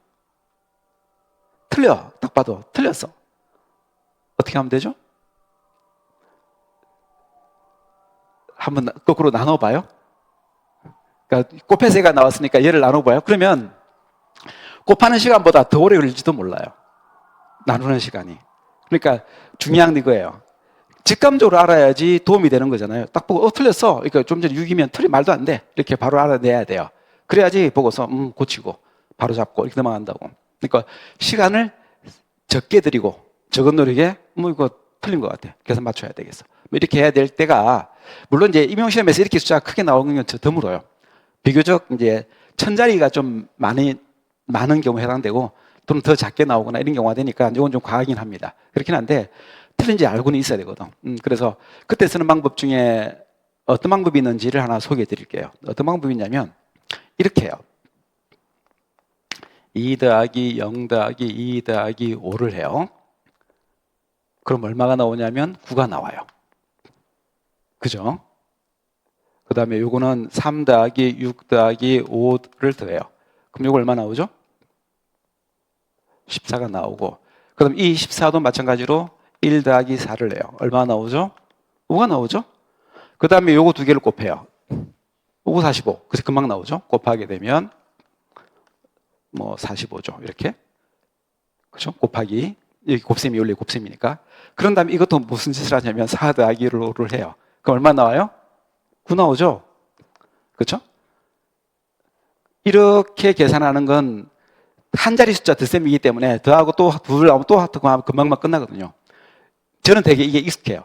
S1: 틀려. 딱 봐도 틀렸어. 어떻게 하면 되죠? 한번 거꾸로 나눠봐요. 그러니까 곱해서가 나왔으니까 얘를 나눠봐요. 그러면 곱하는 시간보다 더 오래 걸릴지도 몰라요. 나누는 시간이. 그러니까 중요한 이거예요. 직감적으로 알아야지 도움이 되는 거잖아요. 딱 보고 틀렸어. 그러니까 좀 전에 6이면 틀리 말도 안 돼. 이렇게 바로 알아내야 돼요. 그래야지 보고서 고치고 바로 잡고 이렇게 넘어간다고. 그러니까 시간을 적게 들이고 적은 노력에 이거 틀린 것 같아. 계산 맞춰야 되겠어. 이렇게 해야 될 때가 물론 이제 임용시험에서 이렇게 숫자가 크게 나오는 건 드물어요. 비교적 이제 천자리가 좀 많은 경우에 해당되고 또는 더 작게 나오거나 이런 경우가 되니까 이건 좀 과하긴 합니다. 그렇긴 한데 틀린지 알고는 있어야 되거든. 그래서 그때 쓰는 방법 중에 어떤 방법이 있는지를 하나 소개해 드릴게요. 어떤 방법이 있냐면 이렇게 해요. 2 더하기 0 더하기 2 더하기 5를 해요. 그럼 얼마가 나오냐면 9가 나와요. 그죠? 그 다음에 요거는 3 더하기 6 더하기 5를 더해요. 그럼 요거 얼마 나오죠? 14가 나오고, 그럼 이 14도 마찬가지로 1 더하기 4를 내요. 얼마 나오죠? 5가 나오죠? 그 다음에 요거 두 개를 곱해요. 5, 45. 그래서 금방 나오죠? 곱하게 되면 뭐 45죠. 이렇게. 그죠? 곱하기. 여기 곱셈이 원래 곱셈이니까. 그런 다음에 이것도 무슨 짓을 하냐면 4 더하기 5를 해요. 그럼 얼마 나와요? 9 나오죠? 그렇죠? 이렇게 계산하는 건 한 자리 숫자 덧셈이기 때문에 더하고 또 둘 나오면 또 하면 금방만 끝나거든요. 저는 되게 이게 익숙해요.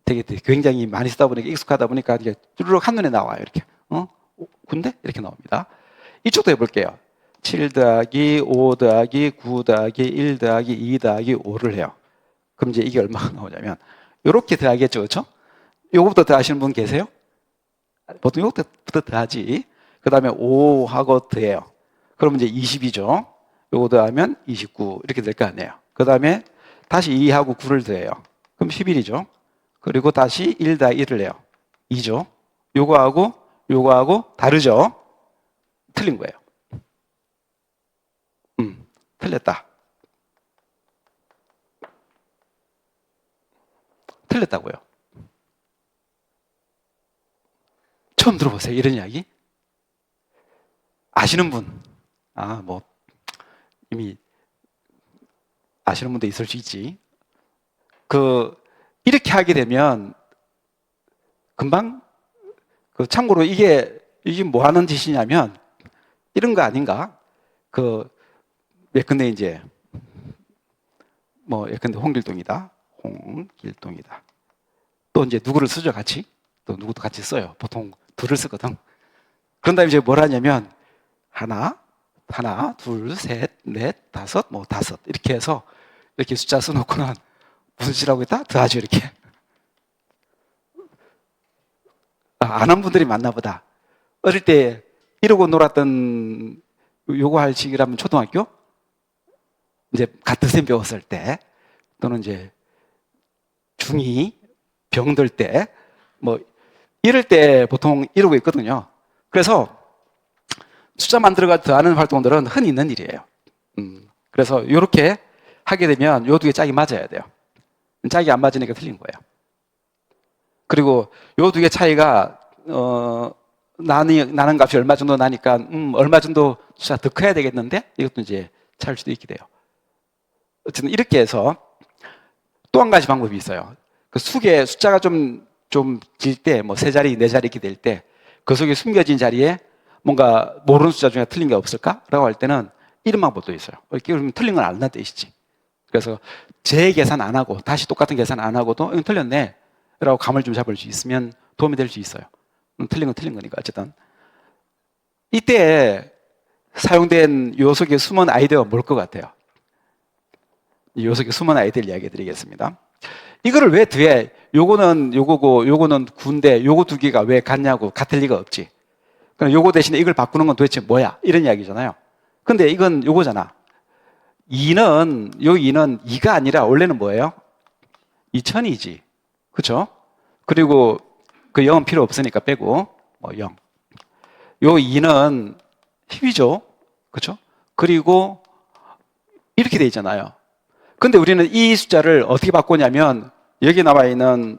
S1: 되게 굉장히 많이 쓰다 보니까 익숙하다 보니까 이게 쭈르륵 한눈에 나와요. 이렇게. 근데 이렇게 나옵니다. 이쪽도 해볼게요. 7 더하기 5 더하기 9 더하기 1 더하기 2 더하기 5를 해요. 그럼 이제 이게 얼마가 나오냐면 이렇게 더하겠죠. 그렇죠? 요거부터 더하시는 분 계세요? 보통 요거부터 더하지. 그 다음에 5하고 더해요. 그러면 이제 20이죠. 요거 더하면 29 이렇게 될 거 아니에요. 그 다음에 다시 2하고 9를 더해요. 그럼 11이죠. 그리고 다시 1 더하기 1을 해요. 2죠. 요거하고 다르죠. 틀린 거예요. 틀렸다. 틀렸다고요. 처음 들어보세요. 이런 이야기? 아시는 분? 뭐 이미 아시는 분도 있을 수 있지. 이렇게 하게 되면 금방 참고로 이게 뭐 하는 짓이냐면 이런 거 아닌가? 예컨대 이제 예컨대 홍길동이다. 홍길동이다. 또 이제 누구를 쓰죠, 같이? 또 누구도 같이 써요. 보통 둘을 쓰거든. 그런 다음에 이제 뭘 하냐면 하나, 둘, 셋, 넷, 다섯, 다섯 이렇게 해서 이렇게 숫자 써놓고는 무슨 짓이라고 했다? 더하죠, 이렇게. 안 한 분들이 많나 보다. 어릴 때 이러고 놀았던 요거 할 시기라면 초등학교? 이제 같은 셈 배웠을 때 또는 이제 중2 병들 때 이럴 때 보통 이러고 있거든요. 그래서 숫자 만들어가 더하는 활동들은 흔히 있는 일이에요. 그래서 이렇게 하게 되면 요 두 개 짝이 맞아야 돼요. 짝이 안 맞으니까 틀린 거예요. 그리고 요 두 개 차이가 나는 값이 얼마 정도 나니까 얼마 정도 숫자 더 커야 되겠는데 이것도 이제 차일 수도 있게 돼요. 어쨌든 이렇게 해서 또 한 가지 방법이 있어요. 그 속에 숫자가 좀 길 때, 세 자리, 네 자리 이렇게 될 때, 그 속에 숨겨진 자리에 뭔가 모르는 숫자 중에 틀린 게 없을까? 라고 할 때는 이런 방법도 있어요. 이렇게 그러면 틀린 건 안다는 뜻이지. 그래서 재계산 안 하고, 다시 똑같은 계산 안 하고도, 이건 틀렸네. 라고 감을 좀 잡을 수 있으면 도움이 될 수 있어요. 틀린 건 틀린 거니까, 어쨌든. 이때 사용된 요 속에 숨은 아이디어가 뭘 것 같아요? 요 속에 숨은 아이디어를 이야기 드리겠습니다. 이거를 왜 더해? 요거는 요거고, 요거는 9인데 요거 두 개가 왜 같냐고, 같을 리가 없지. 그럼 요거 대신에 이걸 바꾸는 건 도대체 뭐야? 이런 이야기잖아요. 근데 이건 요거잖아. 2는 2가 아니라 원래는 뭐예요? 2000이지. 그쵸? 그리고 그 0은 필요 없으니까 빼고 0. 요 2는 10이죠. 그쵸? 그리고 이렇게 돼 있잖아요. 근데 우리는 이 숫자를 어떻게 바꾸냐면 여기 나와 있는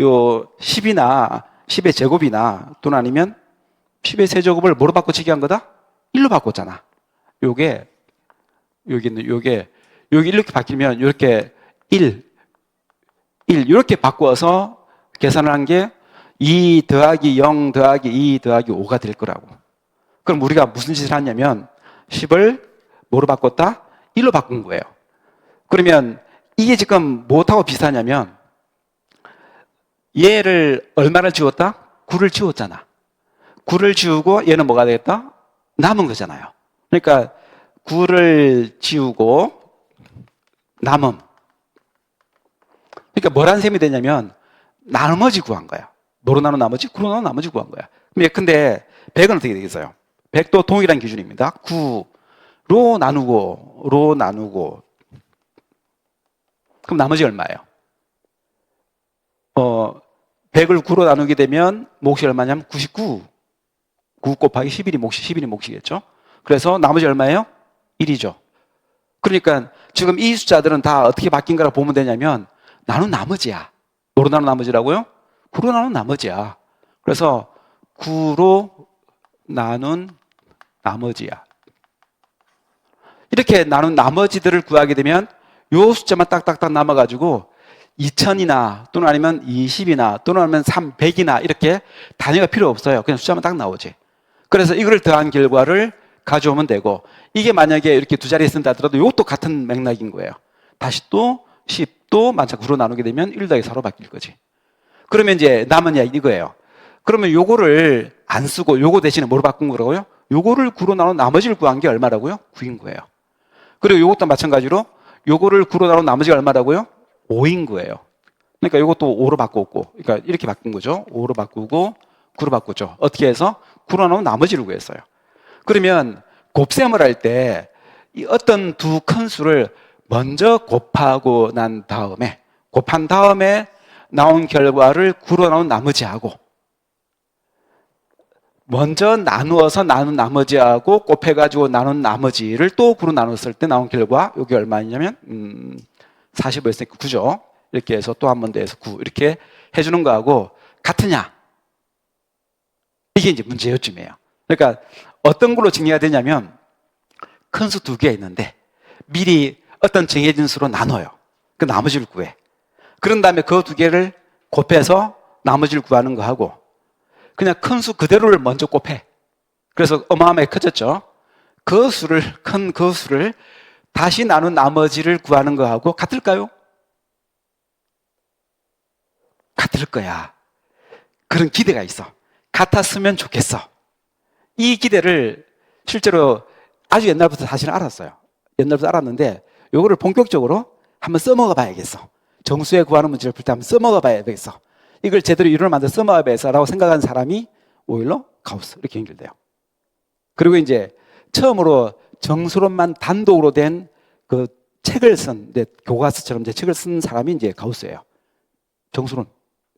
S1: 요 10이나 10의 제곱이나 또는 아니면 10의 세제곱을 뭐로 바꿔치기 한 거다? 1로 바꿨잖아. 여기 이렇게 바뀌면 이렇게 1 이렇게 바꿔서 계산을 한 게 2 더하기 0 더하기 2 더하기 5가 될 거라고. 그럼 우리가 무슨 짓을 하냐면 10을 뭐로 바꿨다? 1로 바꾼 거예요. 그러면 이게 지금 뭐하고 비슷하냐면 얘를 얼마를 지웠다? 9를 지웠잖아. 9를 지우고 얘는 뭐가 되겠다? 남은 거잖아요. 그러니까 9를 지우고 남음. 그러니까 뭐라는 셈이 되냐면 나머지 구한 거야. 뭐로 나눈 나머지? 9로 나눈 나머지 구한 거야. 근데 100은 어떻게 되겠어요? 100도 동일한 기준입니다. 9로 나누고 그럼 나머지 얼마예요? 100을 9로 나누게 되면 몫이 얼마냐면 99. 9 곱하기 11이 몫이겠죠? 그래서 나머지 얼마예요? 1이죠. 그러니까 지금 이 숫자들은 다 어떻게 바뀐 거라고 보면 되냐면 나눈 나머지야. 뭐로 나눈 나머지라고요? 9로 나눈 나머지야. 그래서 9로 나눈 나머지야. 이렇게 나눈 나머지들을 구하게 되면 요 숫자만 딱딱딱 남아가지고 2000이나 또는 아니면 20이나 또는 아니면 300이나 이렇게 단위가 필요 없어요. 그냥 숫자만 딱 나오지. 그래서 이거를 더한 결과를 가져오면 되고, 이게 만약에 이렇게 두 자리에 쓴다 하더라도 이것도 같은 맥락인 거예요. 다시 또 10도 만차 9로 나누게 되면 1 더하기 4로 바뀔 거지. 그러면 이제 남은 이야기 이거예요. 그러면 요거를 안 쓰고 요거 대신에 뭐로 바꾼 거라고요? 요거를 9로 나눈 나머지를 구한 게 얼마라고요? 9인 거예요. 그리고 요것도 마찬가지로 요거를 9로 나눈 나머지가 얼마라고요? 5인 거예요. 그러니까 요것도 5로 바꿨고, 그러니까 이렇게 바꾼 거죠. 5로 바꾸고 9로 바꿨죠. 어떻게 해서? 9로 나눈 나머지를 구했어요. 그러면 곱셈을 할 때 어떤 두 큰 수를 먼저 곱하고 난 다음에, 곱한 다음에 나온 결과를 9로 나눈 나머지하고, 먼저 나누어서 나눈 나머지하고 곱해가지고 나눈 나머지를 또 9로 나눴을 때 나온 결과, 이게 얼마냐면 45였으니까 9죠. 이렇게 해서 또 한 번 더 해서 9 이렇게 해주는 거하고 같으냐? 이게 이제 문제 요점이에요. 그러니까 어떤 걸로 정리가 되냐면, 큰 수 두 개 있는데 미리 어떤 정해진 수로 나눠요. 그 나머지를 구해. 그런 다음에 그 두 개를 곱해서 나머지를 구하는 거 하고, 그냥 큰 수 그대로를 먼저 곱해. 그래서 어마어마하게 커졌죠. 그 수를, 큰 그 수를 다시 나눈 나머지를 구하는 거하고 같을까요? 같을 거야. 그런 기대가 있어. 같았으면 좋겠어. 이 기대를 실제로 아주 옛날부터 사실은 알았어요. 옛날부터 알았는데 요거를 본격적으로 한번 써먹어 봐야겠어. 정수에 구하는 문제를 풀 때 한번 써먹어 봐야겠어. 이걸 제대로 이론을 만들어 써먹어 봐야겠어라고 생각하는 사람이 오일러 가우스 이렇게 연결돼요. 그리고 이제 처음으로 정수론만 단독으로 된 그 책을 쓴, 교과서처럼 이제 책을 쓴 사람이 이제 가우스예요. 정수론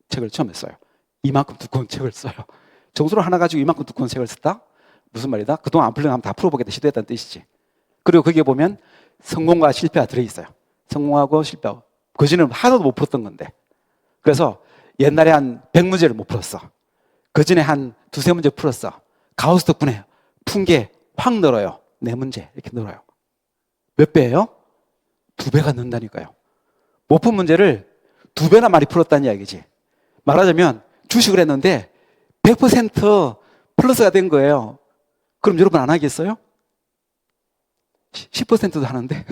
S1: 책을 처음 했어요. 이만큼 두꺼운 책을 써요. 정수론 하나 가지고 이만큼 두꺼운 책을 썼다? 무슨 말이다? 그동안 안 풀린 거 한번 다 풀어보겠다 시도했다는 뜻이지. 그리고 거기에 보면 성공과 실패가 들어있어요. 성공하고 실패하고. 그전에는 하나도 못 풀었던 건데. 그래서 옛날에 한 100문제를 못 풀었어. 그전에 한 두세 문제 풀었어. 가우스 덕분에 푼 게 확 늘어요. 4문제 이렇게 늘어요. 몇 배예요? 2배가 는다니까요. 못 푼 문제를 2배나 많이 풀었다는 이야기지. 말하자면 주식을 했는데 100% 플러스가 된 거예요. 그럼 여러분 안 하겠어요? 10%도 하는데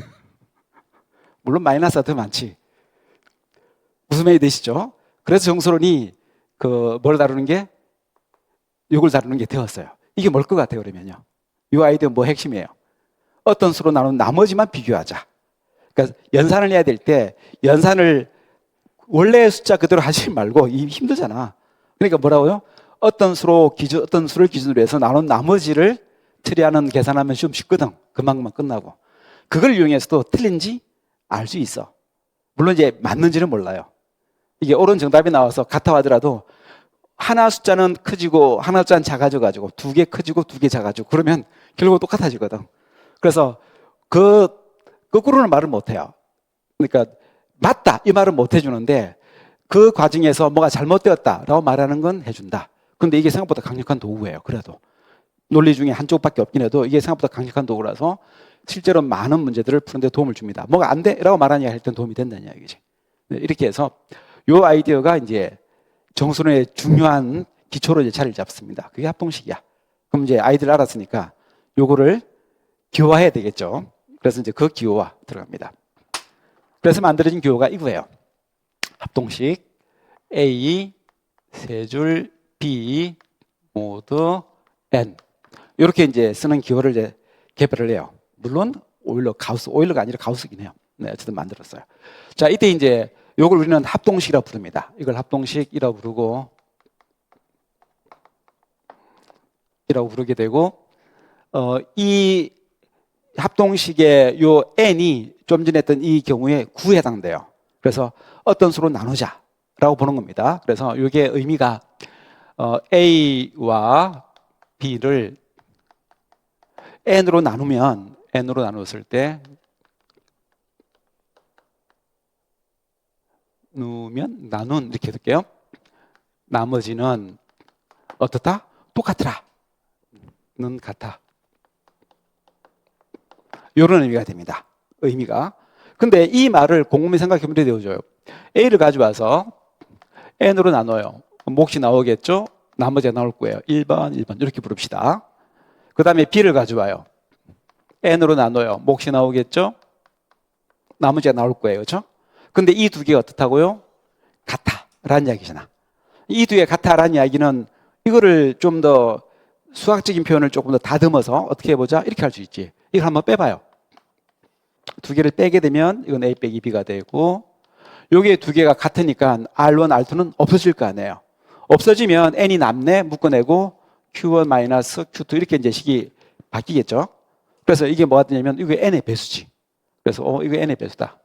S1: 물론 마이너스가 더 많지. 무슨 말이 되시죠? 그래서 정수론이 뭘 다루는 게, 이걸 다루는 게 되었어요. 이게 뭘 것 같아요? 그러면요, 이 아이디어 뭐 핵심이에요? 어떤 수로 나눈 나머지만 비교하자. 그러니까 연산을 해야 될 때 연산을 원래 숫자 그대로 하지 말고, 이 힘들잖아. 그러니까 뭐라고요? 어떤 수를 기준으로 해서 나눈 나머지를 처리하는 계산하면 좀 쉽거든. 금방금방 끝나고. 그걸 이용해서도 틀린지 알 수 있어. 물론 이제 맞는지는 몰라요. 이게 옳은 정답이 나와서 같아 하더라도 하나 숫자는 커지고 하나 숫자는 작아져 가지고 2개 커지고 2개 작아지고 그러면 결국 똑같아지거든. 그래서 거꾸로는 말을 못 해요. 그러니까 맞다 이 말은 못 해주는데 그 과정에서 뭐가 잘못되었다라고 말하는 건 해준다. 근데 이게 생각보다 강력한 도구예요. 그래도 논리 중에 한쪽밖에 없긴 해도 이게 생각보다 강력한 도구라서 실제로 많은 문제들을 푸는데 도움을 줍니다. 뭐가 안 돼? 라고 말하는 이야기 할 땐 도움이 된다는 이야기지. 이렇게 해서 이 아이디어가 이제 정수론의 중요한 기초로 이제 자리를 잡습니다. 그게 합동식이야. 그럼 이제 아이들 알았으니까 요거를 기호화해야 되겠죠. 그래서 이제 그 기호화 들어갑니다. 그래서 만들어진 기호가 이거예요. 합동식 A 세 줄 B 모두 N, 이렇게 이제 쓰는 기호를 이제 개발을 해요. 물론 오일러가 아니라 가우스긴 해요. 네, 어쨌든 만들었어요. 자, 이때 이제 요걸 우리는 합동식이라고 부릅니다. 이걸 합동식이라고 부르게 되고, 이 합동식의 요 n이 좀 전에 했던 이 경우에 9에 해당돼요. 그래서 어떤 수로 나누자라고 보는 겁니다. 그래서 이게 의미가 A와 B를 n으로 나눴을 때 나눈 이렇게 해둘게요. 나머지는 어떻다? 똑같더라. 는 같아. 이런 의미가 됩니다. 의미가. 근데 이 말을 곰곰이 생각해보면 되어줘요. A를 가져와서 N으로 나눠요. 몫이 나오겠죠? 나머지가 나올 거예요. 1번, 1번 이렇게 부릅시다. 그 다음에 B를 가져와요. N으로 나눠요. 몫이 나오겠죠? 나머지가 나올 거예요. 그렇죠? 근데 이 두 개가 어떻다고요? 같아 라는 이야기잖아. 이 두 개가 같아 라는 이야기는 이거를 좀 더 수학적인 표현을 조금 더 다듬어서 어떻게 해보자? 이렇게 할 수 있지. 이걸 한번 빼봐요. 두 개를 빼게 되면 이건 A 빼기 B가 되고, 요게 두 개가 같으니까 R1, R2는 없어질 거 아니에요. 없어지면 N이 남네 묶어내고 Q1 마이너스 Q2 이렇게 이제 식이 바뀌겠죠. 그래서 이게 뭐가 되냐면 이게 N의 배수지. 그래서 이거 N의 배수다.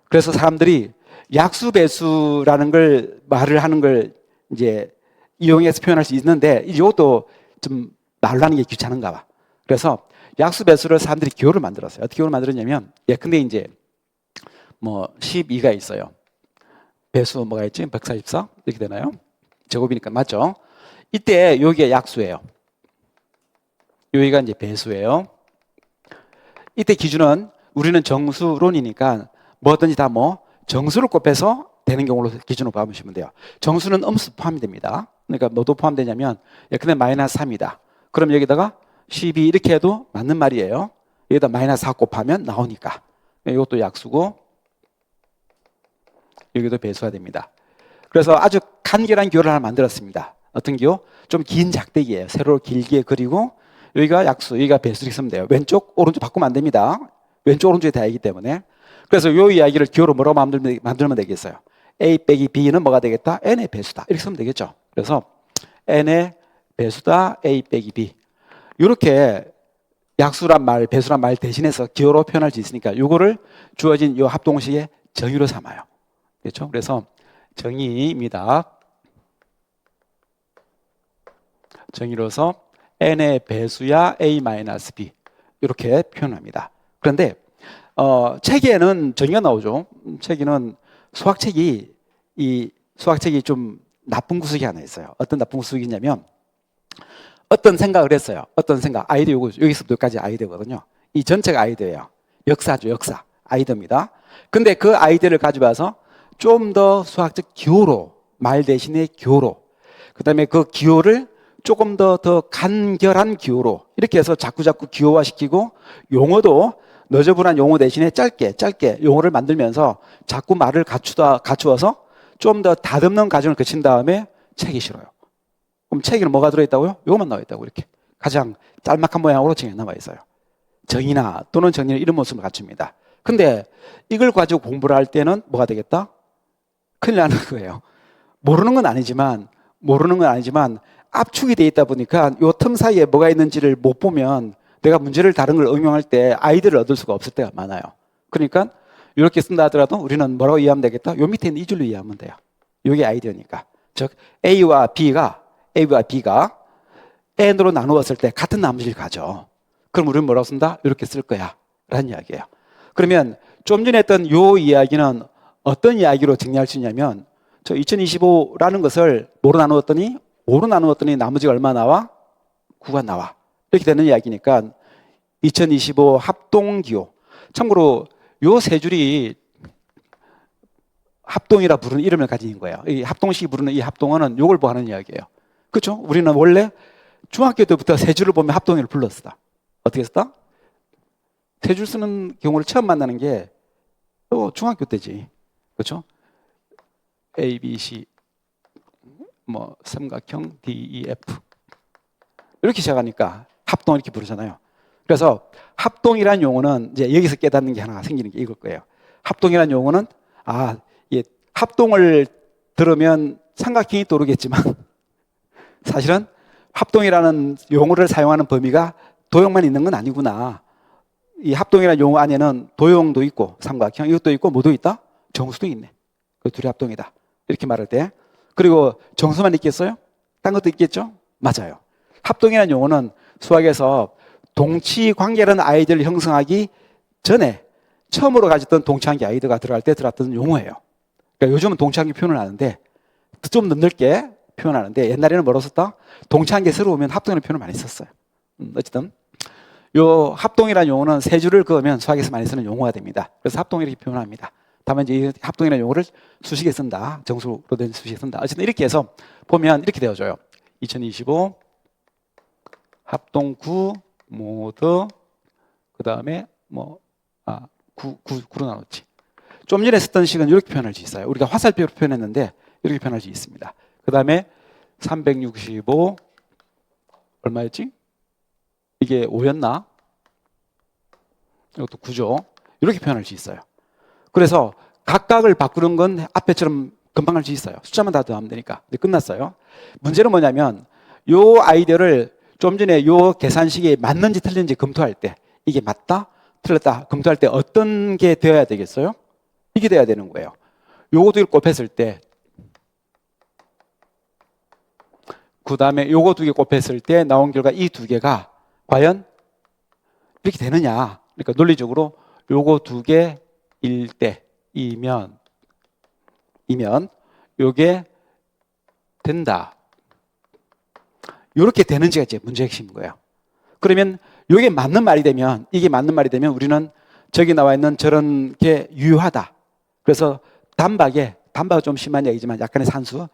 S1: 그래서 사람들이 약수 배수라는 걸 말을 하는 걸 이제 이용해서 표현할 수 있는데 이것도 좀 말로 하는 게 귀찮은가 봐. 그래서 약수 배수를 사람들이 기호를 만들었어요. 어떻게 기호를 만들었냐면 근데 이제 뭐 12가 있어요. 배수 뭐가 있지? 144 이렇게 되나요? 제곱이니까 맞죠? 이때 여기가 약수예요. 여기가 이제 배수예요. 이때 기준은 우리는 정수론이니까 뭐든지 다 정수를 곱해서 되는 경우로 기준으로 봐보시면 돼요. 정수는 음수 포함이 됩니다. 그러니까 뭐도 포함되냐면 근데 마이너스 3이다. 그럼 여기다가 12 이렇게 해도 맞는 말이에요. 여기다 마이너스 4 곱하면 나오니까. 이것도 약수고 여기도 배수가 됩니다. 그래서 아주 간결한 기호를 하나 만들었습니다. 어떤 기호? 좀 긴 작대기예요. 세로로 길게 그리고 여기가 약수, 여기가 배수 이렇게 쓰면 돼요. 왼쪽, 오른쪽 바꾸면 안 됩니다. 왼쪽, 오른쪽이 다이기 때문에. 그래서 이 이야기를 기호로 뭐라고 만들면 되겠어요? A 빼기 B는 뭐가 되겠다? N의 배수다. 이렇게 쓰면 되겠죠. 그래서 N의 배수다, A 빼기 B. 이렇게 약수란 말, 배수란 말 대신해서 기호로 표현할 수 있으니까 이거를 주어진 이 합동식의 정의로 삼아요. 그렇죠? 그래서 정의입니다. 정의로서 N의 배수야 A-B 이렇게 표현합니다. 그런데 책에는 정의가 나오죠. 책에는 수학책이 좀 나쁜 구석이 하나 있어요. 어떤 나쁜 구석이냐면 어떤 생각을 했어요. 어떤 생각, 아이디어 여기서부터 여기까지 아이디어거든요. 이 전체가 아이디어예요. 역사죠, 역사. 아이디어입니다. 근데 그 아이디어를 가져와서 좀 더 수학적 기호로, 말 대신에 기호로, 그 다음에 그 기호를 조금 더 간결한 기호로 이렇게 해서 자꾸 기호화시키고 용어도 너저분한 용어 대신에 짧게 용어를 만들면서 자꾸 말을 갖추어서 좀 더 다듬는 과정을 거친 다음에 책이 실어요. 그럼 책에는 뭐가 들어있다고요? 요것만 나와 있다고 이렇게 가장 짤막한 모양으로 책에 나와 있어요. 정의나 또는 정의는 이런 모습을 갖춥니다. 근데 이걸 가지고 공부를 할 때는 뭐가 되겠다? 큰일 나는 거예요. 모르는 건 아니지만 압축이 돼 있다 보니까 요 틈 사이에 뭐가 있는지를 못 보면 내가 문제를 다른 걸 응용할 때 아이디어를 얻을 수가 없을 때가 많아요. 그러니까 이렇게 쓴다 하더라도 우리는 뭐라고 이해하면 되겠다? 요 밑에 있는 이 줄로 이해하면 돼요. 이게 아이디어니까. 즉 A와 B가 N으로 나누었을 때 같은 나머지를 가져. 그럼 우리는 뭐라고 쓴다? 이렇게 쓸 거야 라는 이야기예요. 그러면 좀 전에 했던 요 이야기는 어떤 이야기로 정리할 수 있냐면 저 2025라는 것을 뭐로 나누었더니 5로 나누었더니 나머지가 얼마 나와? 9가 나와. 이렇게 되는 이야기니까 2025 합동기호. 참고로 요 세 줄이 합동이라 부르는 이름을 가진 거예요. 이 합동식이 부르는 이 합동어는 요걸 보하는 이야기예요. 그렇죠? 우리는 원래 중학교 때부터 세 줄을 보면 합동어를 불렀었다. 어떻게 썼다? 세 줄 쓰는 경우를 처음 만나는 게 중학교 때지. 그렇죠? A, B, C 삼각형 D, E, F 이렇게 시작하니까 합동 이렇게 부르잖아요. 그래서 합동이라는 용어는 이제 여기서 깨닫는 게 하나 생기는 게 이걸 거예요. 합동이라는 용어는 합동을 들으면 삼각형이 떠오르겠지만 사실은 합동이라는 용어를 사용하는 범위가 도형만 있는 건 아니구나. 이 합동이라는 용어 안에는 도형도 있고 삼각형 이것도 있고 뭐도 있다? 정수도 있네. 그 둘이 합동이다. 이렇게 말할 때. 그리고 정수만 있겠어요? 딴 것도 있겠죠? 맞아요. 합동이라는 용어는 수학에서 동치 관계라는 아이디어를 형성하기 전에 처음으로 가졌던 동차항기 아이들가 들어갈 때 들어갔던 용어예요. 그러니까 요즘은 동차항기 표현을 하는데 좀 더 넓게 표현하는데 옛날에는 뭐라고 썼다? 동차항기 새로 오면 합동이라는 표현을 많이 썼어요. 어쨌든 요 합동이라는 용어는 세 줄을 그으면 수학에서 많이 쓰는 용어가 됩니다. 그래서 합동 이렇게 표현합니다. 다만 이제 이 합동이라는 용어를 수식에 쓴다. 정수로 된 수식에 쓴다. 어쨌든 이렇게 해서 보면 이렇게 되어져요. 2025 합동 9 모드 그 다음에 뭐 9로 나눴지. 좀 전에 썼던 식은 이렇게 표현할 수 있어요. 우리가 화살표로 표현했는데 이렇게 표현할 수 있습니다. 그 다음에 365 얼마였지? 이게 5였나? 이것도 9죠. 이렇게 표현할 수 있어요. 그래서 각각을 바꾸는 건 앞에처럼 금방 할 수 있어요. 숫자만 다 더하면 되니까. 근데 끝났어요. 문제는 뭐냐면 요 아이디어를 좀 전에 요 계산식이 맞는지 틀린지 검토할 때 이게 맞다? 틀렸다? 검토할 때 어떤 게 되어야 되겠어요? 이게 돼야 되는 거예요. 요거 두 개를 곱했을 때 그 다음에 요거 두 개 곱했을 때 나온 결과 이 두 개가 과연 이렇게 되느냐. 그러니까 논리적으로 요거 두 개일 때이면 요게 된다. 요렇게 되는지가 이제 문제의 핵심인 거예요. 그러면 요게 맞는 말이 되면 이게 맞는 말이 되면 우리는 저기 나와 있는 저런 게 유효하다. 그래서 단박은 좀 심한 얘기지만 약간의 산수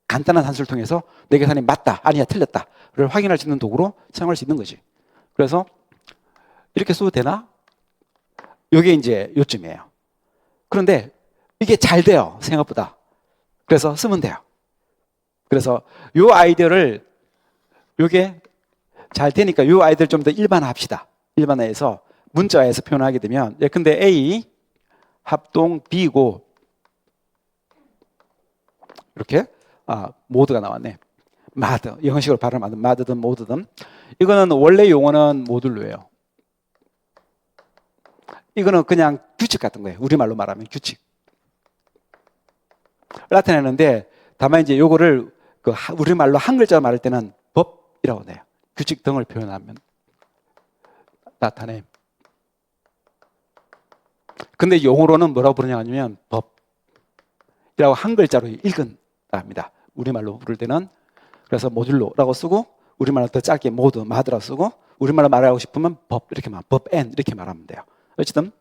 S1: 간단한 산수를 통해서 내 계산이 맞다, 아니야, 틀렸다를 확인할 수 있는 도구로 사용할 수 있는 거지. 그래서 이렇게 써도 되나? 이게 이제 요점이에요. 그런데 이게 잘 돼요, 생각보다. 그래서 쓰면 돼요. 그래서 요 아이디어를 요게 잘 되니까 요 아이디어를 좀 더 일반화합시다. 일반화해서 문자에서 표현하게 되면 근데 A 합동 B고 이렇게 모드가 나왔네. 마드, 영어식으로 발음하든 마드든 모드든 이거는 원래 용어는 모듈로예요. 이거는 그냥 규칙 같은 거예요. 우리말로 말하면 규칙. 나타내는데 다만 이제 요거를 우리말로 한 글자 말할 때는 법이라고 해요. 규칙 등을 표현하면 나타내. 근데 용어로는 뭐라고 부르냐 하면 법이라고 한 글자로 읽은 합니다. 우리말로 부를 때는 그래서 모듈로라고 쓰고 우리말로 더 짧게 모드, 마드라고 쓰고 우리말로 말하고 싶으면 법 이렇게 법 N 이렇게 말하면 돼요. 어쨌든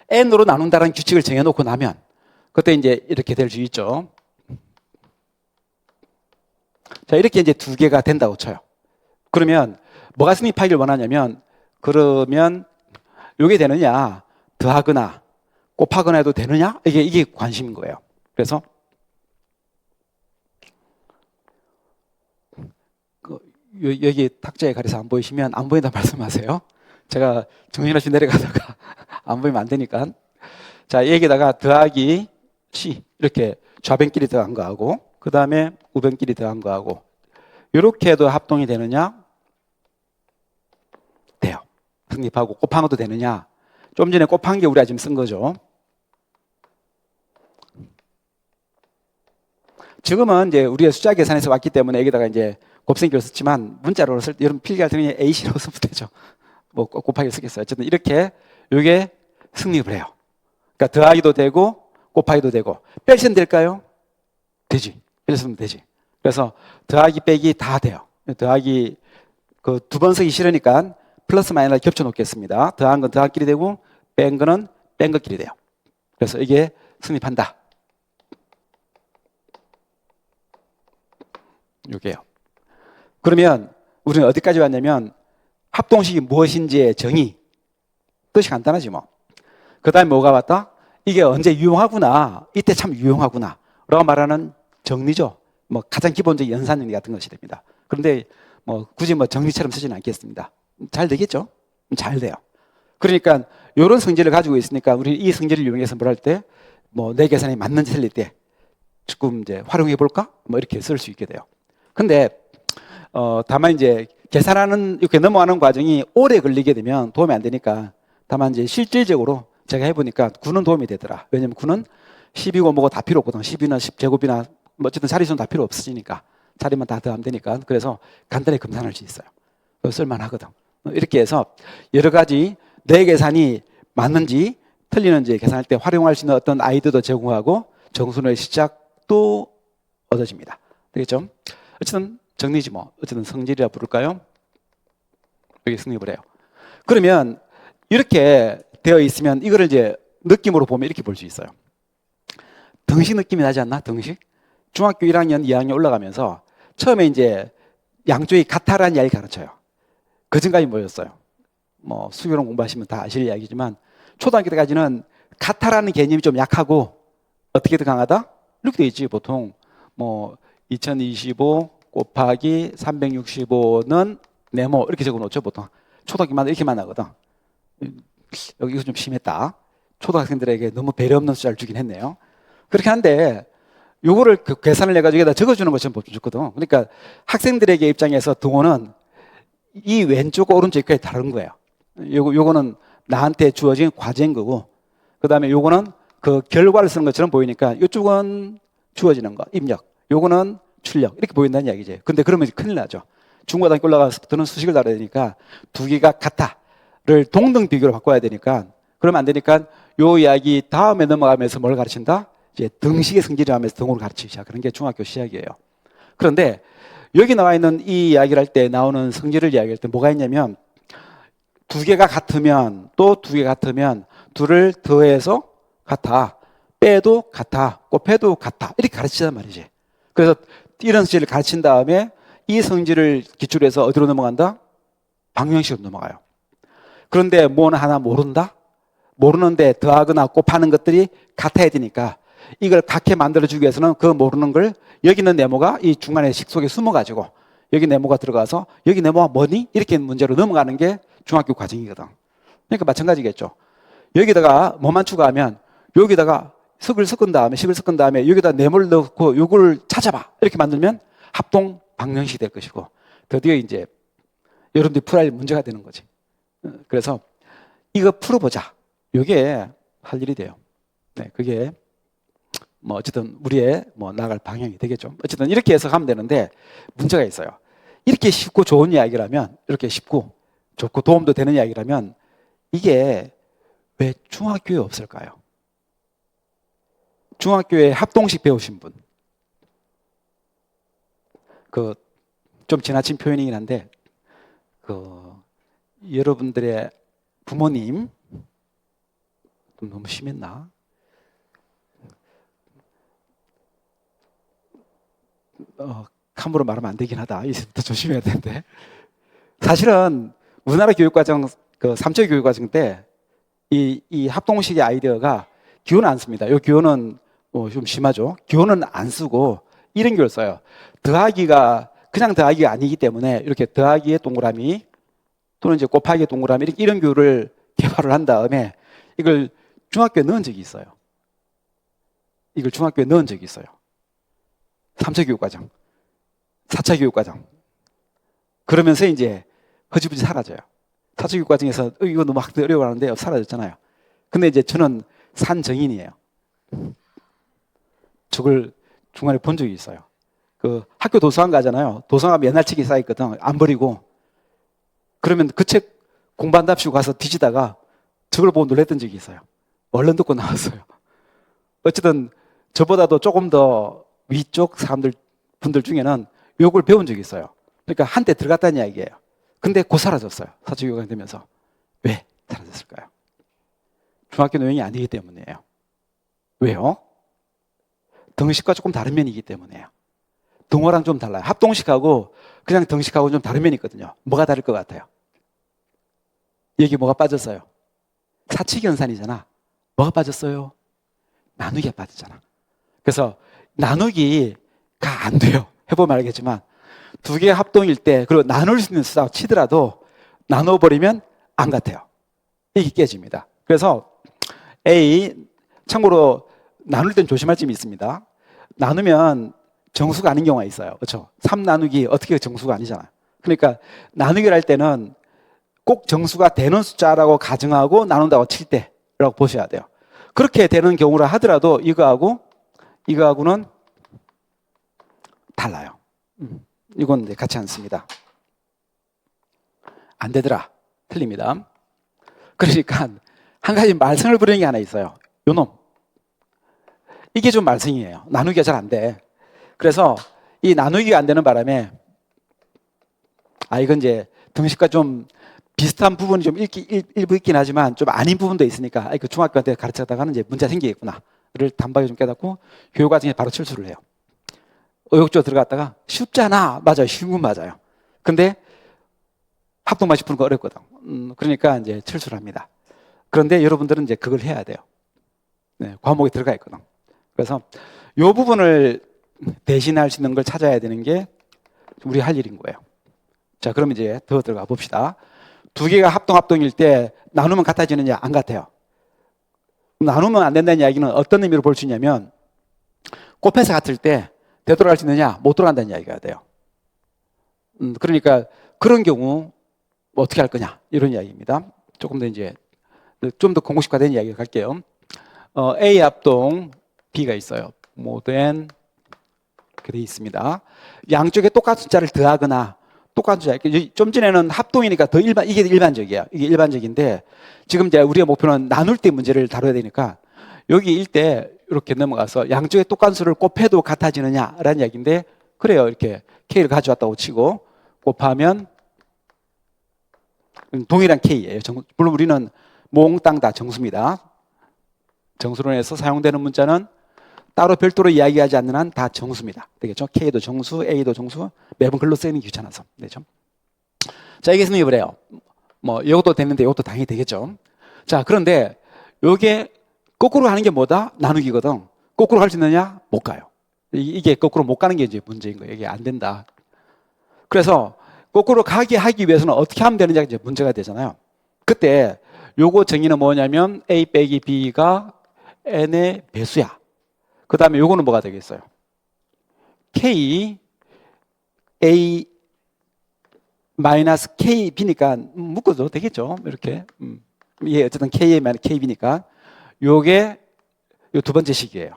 S1: N으로 나눈다는 규칙을 정해놓고 나면 그때 이제 이렇게 될 수 있죠. 자, 이렇게 이제 두 개가 된다고 쳐요. 그러면 뭐가 성립하기를 원하냐면 그러면 이게 되느냐 더하거나 곱하거나 해도 되느냐 이게 관심인 거예요. 그래서 여기 탁자에 가려서 안 보이시면 안 보인다 말씀하세요. 제가 정신없이 내려가다가 안 보이면 안 되니까. 자, 여기다가 더하기 C 이렇게 좌변끼리 더한 거하고 그 다음에 우변끼리 더한 거하고 이렇게 해도 합동이 되느냐? 돼요. 성립하고 곱한 것도 되느냐? 좀 전에 곱한 게 우리가 지금 쓴 거죠. 지금은 이제 우리가 숫자 계산에서 왔기 때문에 여기다가 이제 곱셈기를 썼지만 문자로 쓸 때 여러분 필기할 때는 A씨라고 쓰면 되죠. 뭐 곱하기 쓰겠어요. 어쨌든 이렇게 이게 성립을 해요. 그러니까 더하기도 되고 곱하기도 되고 뺄셈 될까요? 되지. 뺄셈 되지. 그래서 더하기 빼기 다 돼요. 더하기 그 두 번 쓰기 싫으니까 플러스 마이너스 겹쳐 놓겠습니다. 더한 건 더한끼리 되고 뺀 거는 뺀 것끼리 돼요. 그래서 이게 성립한다. 이게요. 그러면 우리는 어디까지 왔냐면 합동식이 무엇인지의 정의. 뜻이 간단하지 뭐. 그 다음에 뭐가 왔다? 이게 언제 유용하구나. 이때 참 유용하구나. 라고 말하는 정리죠. 뭐 가장 기본적인 연산 정리 같은 것이 됩니다. 그런데 뭐 굳이 뭐 정리처럼 쓰지는 않겠습니다. 잘 되겠죠? 잘 돼요. 그러니까 이런 성질을 가지고 있으니까 우리 이 성질을 이용해서 뭘 할 때 뭐 내 계산이 맞는지 틀릴 때 조금 이제 활용해 볼까? 뭐 이렇게 쓸 수 있게 돼요. 근데 다만 이제 계산하는 이렇게 넘어가는 과정이 오래 걸리게 되면 도움이 안 되니까 다만 이제 실질적으로 제가 해보니까 9는 도움이 되더라. 왜냐면 9는 12고 뭐고 다 필요 없거든. 10이나 10제곱이나 뭐 어쨌든 자리수는 다 필요 없으니까 자리만 다 더하면 되니까 그래서 간단히 검산할 수 있어요. 쓸만하거든. 이렇게 해서 여러 가지 내 계산이 맞는지 틀리는지 계산할 때 활용할 수 있는 어떤 아이디어도 제공하고 정순의 시작도 얻어집니다. 되겠죠? 어쨌든 정리지 뭐. 어쨌든 성질이라 부를까요? 여기 성립을 해요. 그러면 이렇게 되어 있으면 이거를 이제 느낌으로 보면 이렇게 볼 수 있어요. 등식 느낌이 나지 않나? 등식? 중학교 1학년, 2학년 올라가면서 처음에 이제 양쪽이 같다라는 이야기를 가르쳐요. 그 전까지 뭐였어요? 뭐 수교론 공부하시면 다 아실 이야기지만 초등학교 때까지는 같다라는 개념이 좀 약하고 어떻게 더 강하다? 이렇게 돼 있지. 보통 뭐 2025 곱하기 365는 네모 이렇게 적어놓죠. 보통 초등학교마다 이렇게만 하거든. 여기 이거 좀 심했다. 초등학생들에게 너무 배려 없는 숫자를 주긴 했네요. 그렇게 한데 요거를 그 계산을 해가지고 여기다 적어주는 것처럼 좋거든. 그러니까 학생들에게 입장에서 등호는 이 왼쪽 오른쪽 이렇게 다른 거예요. 요거는 나한테 주어진 과제인 거고, 그 다음에 요거는 그 결과를 쓰는 것처럼 보이니까 이쪽은 주어지는 거, 입력. 요거는 출력. 이렇게 보인다는 이야기지. 근데 그러면 큰일 나죠. 중고등학교 올라가서부터는 수식을 다뤄야 되니까 두 개가 같다를 동등 비교로 바꿔야 되니까, 그러면 안 되니까 요 이야기 다음에 넘어가면서 뭘 가르친다? 이제 등식의 성질을 하면서 등호를 가르치기 시작하는 게 중학교 시작이에요. 그런데 여기 나와 있는 이 이야기를 할 때 나오는 성질을 이야기할 때 뭐가 있냐면 두 개가 같으면 또 두 개가 같으면 둘을 더해서 같아, 빼도 같아, 곱해도 같아 이렇게 가르치단 말이지. 그래서 이런 성질을 가르친 다음에 이 성질을 기초로 해서 어디로 넘어간다? 방정식으로 넘어가요. 그런데 뭐는 하나 모른다? 모르는데 더하거나 곱하는 것들이 같아야 되니까 이걸 같게 만들어주기 위해서는 그 모르는 걸 여기 있는 네모가 이 중간에 식 속에 숨어가지고 여기 네모가 들어가서 여기 네모가 뭐니? 이렇게 문제로 넘어가는 게 중학교 과정이거든. 그러니까 마찬가지겠죠. 여기다가 뭐만 추가하면 여기다가 식을 섞은 다음에 여기다 네모를 넣고 요걸 찾아봐 이렇게 만들면 합동 방정식이 될 것이고 드디어 이제 여러분들이 풀어야 할 문제가 되는 거지. 그래서 이거 풀어보자. 이게 할 일이 돼요. 네, 그게 뭐 어쨌든 우리의 뭐 나아갈 방향이 되겠죠. 어쨌든 이렇게 해서 가면 되는데 문제가 있어요. 이렇게 쉽고 좋은 이야기라면, 이렇게 쉽고 좋고 도움도 되는 이야기라면 이게 왜 중학교에 없을까요? 중학교에 합동식 배우신 분, 그 좀 지나친 표현이긴 한데 그 여러분들의 부모님 좀 너무 심했나? 함부로 말하면 안 되긴 하다. 이제부터 조심해야 되는데. 사실은 우리나라 교육과정, 그 3차 교육과정 때 이 합동식의 아이디어가 기호는 안 씁니다. 이 기호는 좀 심하죠. 기호는 안 쓰고 이런 기호를 써요. 더하기가 그냥 더하기가 아니기 때문에 이렇게 더하기의 동그라미 또는 이제 곱하기의 동그라미 이런 기호를 개발을 한 다음에 이걸 중학교에 넣은 적이 있어요. 이걸 중학교에 넣은 적이 있어요. 3차 교육과정, 4차 교육과정. 그러면서 이제 허지부지 사라져요. 4차 교육과정에서 이거 너무 학교 어려워하는데 사라졌잖아요. 근데 이제 저는 산정인이에요. 저걸 중간에 본 적이 있어요. 그 학교 도서관 가잖아요. 도서관 옛날 책이 쌓여있거든. 안 버리고. 그러면 그 책 공부한답시고 가서 뒤지다가 저걸 보고 놀랬던 적이 있어요. 얼른 듣고 나왔어요. 어쨌든 저보다도 조금 더 위쪽 분들 중에는 요걸 배운 적이 있어요. 그러니까 한때 들어갔다는 이야기예요. 근데 곧 사라졌어요. 사주교육이 되면서. 왜 사라졌을까요? 중학교 내용이 아니기 때문이에요. 왜요? 등식과 조금 다른 면이기 때문이에요. 등호랑 좀 달라요. 합동식하고 그냥 등식하고 좀 다른 면이 있거든요. 뭐가 다를 것 같아요? 여기 뭐가 빠졌어요? 사칙연산이잖아. 뭐가 빠졌어요? 나누기가 빠졌잖아. 그래서 나누기가 안 돼요. 해보면 알겠지만 두 개가 합동일 때 그리고 나눌 수 있는 숫자고 치더라도 나눠버리면 안 같아요. 이게 깨집니다. 그래서 A, 참고로 나눌 땐 조심할 점이 있습니다. 나누면 정수가 아닌 경우가 있어요. 그렇죠? 3 나누기 어떻게 정수가 아니잖아요. 그러니까 나누기를 할 때는 꼭 정수가 되는 숫자라고 가정하고 나눈다고 칠 때라고 보셔야 돼요. 그렇게 되는 경우라 하더라도 이거하고는 달라요. 이건 같이 않습니다. 안 되더라. 틀립니다. 그러니까 한 가지 말썽을 부리는 게 하나 있어요. 요놈. 이게 좀 말썽이에요. 나누기가 잘 안 돼. 그래서 이 나누기가 안 되는 바람에 이건 이제 등식과 좀 비슷한 부분이 좀 일부 있긴 하지만 좀 아닌 부분도 있으니까 그 중학교 때 가르쳤다가는 이제 문제가 생기겠구나를 단박에 좀 깨닫고 교육 과정에 바로 철수를 해요. 의욕적으로 들어갔다가 쉽잖아. 맞아요. 쉬운 건 맞아요. 근데 합동만 푸는 거 어렵거든. 그러니까 이제 철수를 합니다. 그런데 여러분들은 이제 그걸 해야 돼요. 네, 과목에 들어가 있거든. 그래서 이 부분을 대신할 수 있는 걸 찾아야 되는 게 우리 할 일인 거예요. 자, 그럼 이제 더 들어가 봅시다. 두 개가 합동일 때 나누면 같아지느냐? 안 같아요. 나누면 안 된다는 이야기는 어떤 의미로 볼 수 있냐면 곱해서 같을 때 되돌아갈 수 있느냐? 못 돌아간다는 이야기가 돼요. 그러니까 그런 경우 어떻게 할 거냐? 이런 이야기입니다. 조금 더 이제 좀 더 공식화된 이야기를 갈게요. A 합동 B가 있어요. 모두 N 이렇게 돼 있습니다. 양쪽에 똑같은 숫자를 더하거나 똑같은 숫자. 좀 전에는 합동이니까 이게 일반적이에요. 이게 일반적인데 지금 이제 우리의 목표는 나눌 때 문제를 다뤄야 되니까 여기 일대 이렇게 넘어가서 양쪽에 똑같은 수를 곱해도 같아지느냐라는 이야기인데 그래요. 이렇게 K를 가져왔다고 치고 곱하면 동일한 K예요. 물론 우리는 몽땅 다 정수입니다. 정수론에서 사용되는 문자는 따로 별도로 이야기하지 않는 한 다 정수입니다. 되겠죠? K도 정수, A도 정수. 매번 글로 쓰이는 게 귀찮아서. 되죠? 자, 이게 생각해 보래요. 뭐 이것도 됐는데 이것도 당연히 되겠죠. 자, 그런데 이게 거꾸로 하는 게 뭐다? 나누기거든. 거꾸로 할 수 있느냐? 못 가요. 이게 거꾸로 못 가는 게 이제 문제인 거예요. 이게 안 된다. 그래서 거꾸로 가게 하기 위해서는 어떻게 하면 되느냐가 이제 문제가 되잖아요. 그때 요거 정의는 뭐냐면 A 빼기 B가 N의 배수야. 그 다음에 요거는 뭐가 되겠어요? K A 마이너스 K B니까 묶어도 되겠죠. 이렇게. 이게 어쨌든 K A 마이너스 K B니까 요게 요 두 번째 식이에요.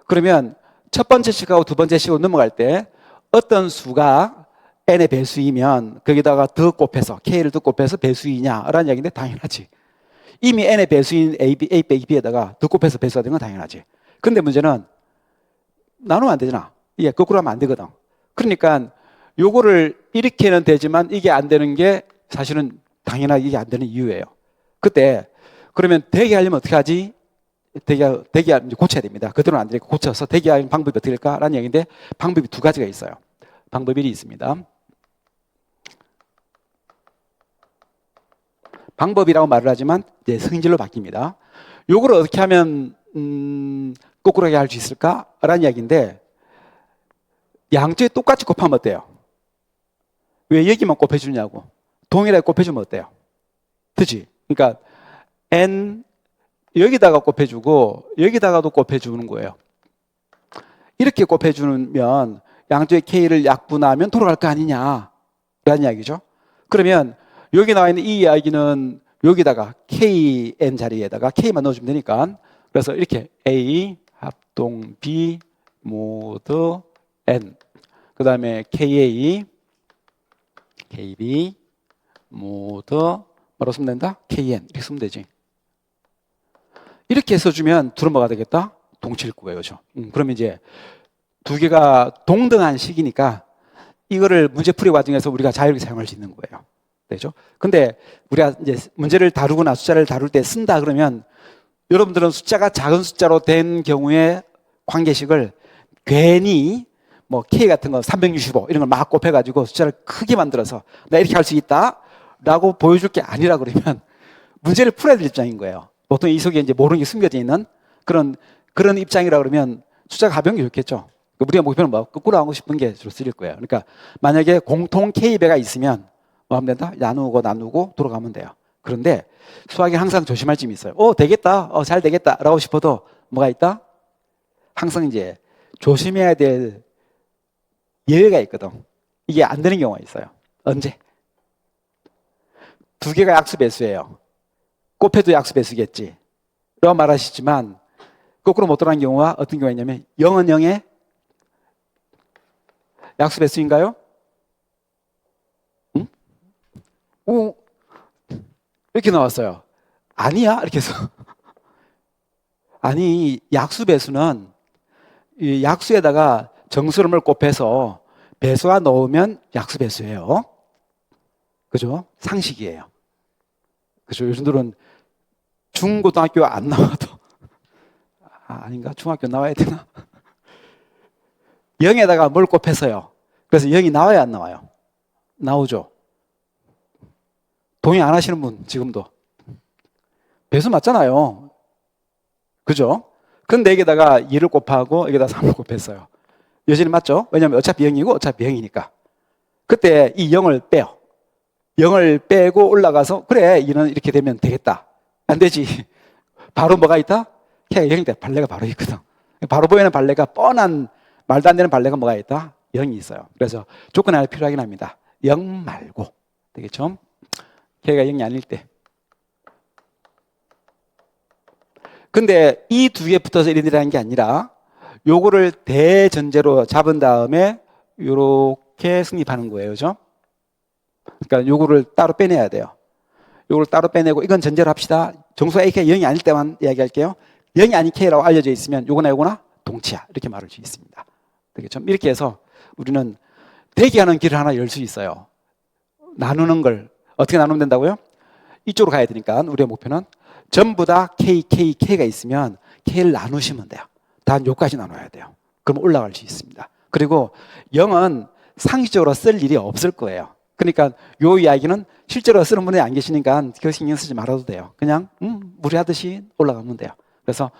S1: 그러면 첫 번째 식하고 두 번째 식으로 넘어갈 때 어떤 수가 N의 배수이면 거기다가 더 곱해서 K를 더 곱해서 배수이냐라는 이야기인데 당연하지. 이미 N의 배수인 A 빼기 B에다가 더 곱해서 배수가 되는 건 당연하지. 근데 문제는 나누면 안 되잖아. 이게 거꾸로 하면 안 되거든. 그러니까 요거를 이렇게는 되지만 이게 안 되는 게 사실은 당연하게 이게 안 되는 이유예요. 그때 그러면 되게 하려면 어떻게 하지? 되게 고쳐야 됩니다. 그대로는 안 되니까 고쳐서 되게 하는 방법이 어떻게 될까라는 얘기인데 방법이 두 가지가 있어요. 방법이 있습니다. 방법이라고 말을 하지만 이제 성질로 바뀝니다. 요걸 어떻게 하면 거꾸로 할 수 있을까라는 이야기인데 양쪽에 똑같이 곱하면 어때요? 왜 여기만 곱해주냐고. 동일하게 곱해주면 어때요? 그치? 그러니까 N 여기다가 곱해주고 여기다가도 곱해주는 거예요. 이렇게 곱해주면 양쪽의 K를 약분하면 돌아갈 거 아니냐 라는 이야기죠. 그러면 여기 나와 있는 이 이야기는 여기다가 KN 자리에다가 K만 넣어주면 되니까 그래서 이렇게 A 합동 B 모두 N 그 다음에 KA KB 모두 뭐로 쓰면 된다? KN 이렇게 쓰면 되지. 이렇게 써주면 둘은 뭐가 되겠다? 동칠구예요. 그렇죠? 그러면 이제 두 개가 동등한 식이니까 이거를 문제풀이 과정에서 우리가 자유롭게 사용할 수 있는 거예요. 되죠? 근데 우리가 이제 문제를 다루거나 숫자를 다룰 때 쓴다 그러면 여러분들은 숫자가 작은 숫자로 된 경우에 관계식을 괜히 뭐 K 같은 거 365 이런 걸 막 곱해가지고 숫자를 크게 만들어서 나 이렇게 할 수 있다 라고 보여줄 게 아니라 그러면 문제를 풀어야 될 입장인 거예요. 보통 이 속에 이제 모르는 게 숨겨져 있는 그런 입장이라 그러면 숫자가 가벼운 게 좋겠죠. 우리가 목표는 뭐 거꾸로 하고 싶은 게 주로 쓰일 거예요. 그러니까 만약에 공통 K배가 있으면 뭐 하면 된다? 나누고 돌아가면 돼요. 그런데 수학에 항상 조심할 점이 있어요. 되겠다. 잘 되겠다. 라고 싶어도 뭐가 있다? 항상 이제 조심해야 될 예외가 있거든. 이게 안 되는 경우가 있어요. 언제? 두 개가 약수 배수예요. 곱해도 약수 배수겠지. 라고 말하시지만 거꾸로 못 돌아가는 경우가 어떤 경우가 있냐면 0은 0에 약수 배수인가요? 응? 이렇게 나왔어요. 아니야 이렇게 해서 아니 약수 배수는 이 약수에다가 정수름을 곱해서 배수가 넣으면 약수 배수예요. 그죠? 상식이에요. 그죠? 요즘들은 중고등학교 안 나와도 아닌가? 중학교 나와야 되나? 0에다가 뭘 곱해서요. 그래서 0이 나와야 안 나와요? 나오죠. 동의 안 하시는 분 지금도 배수 맞잖아요. 그죠? 근데 여기다가 2를 곱하고 여기다 3을 곱했어요. 여전히 맞죠? 왜냐면 어차피 0이고 어차피 0이니까. 그때 이 0을 빼요. 0을 빼고 올라가서 그래 2는 이렇게 되면 되겠다. 안 되지. 바로 뭐가 있다? K가 0이다. 발레가 바로 있거든. 바로 보이는 발레가 뻔한 말도 안 되는 발레가 뭐가 있다? 0이 있어요. 그래서 조건이 하나 필요하긴 합니다. 0 말고. 되겠죠? K가 0이 아닐 때. 근데 이 두 개 붙어서 1이라는 게 아니라 요거를 대전제로 잡은 다음에 요렇게 승립하는 거예요. 그죠? 그러니까 요거를 따로 빼내야 돼요. 요걸 따로 빼내고 이건 전제로 합시다. 정수가 A가 0이 아닐 때만 이야기할게요. 0이 아닌 K라고 알려져 있으면 요거나 요거나 동치야. 이렇게 말할 수 있습니다. 되겠죠? 이렇게 해서 우리는 대기하는 길을 하나 열 수 있어요. 나누는 걸 어떻게 나누면 된다고요? 이쪽으로 가야 되니까 우리의 목표는 전부 다 K, K, K가 있으면 K를 나누시면 돼요. 단 요까지 나눠야 돼요. 그럼 올라갈 수 있습니다. 그리고 0은 상식적으로 쓸 일이 없을 거예요. 그러니까 요 이야기는 실제로 쓰는 분이 안 계시니까 그 신경 쓰지 말아도 돼요. 그냥 무리하듯이 올라가면 돼요. 그래서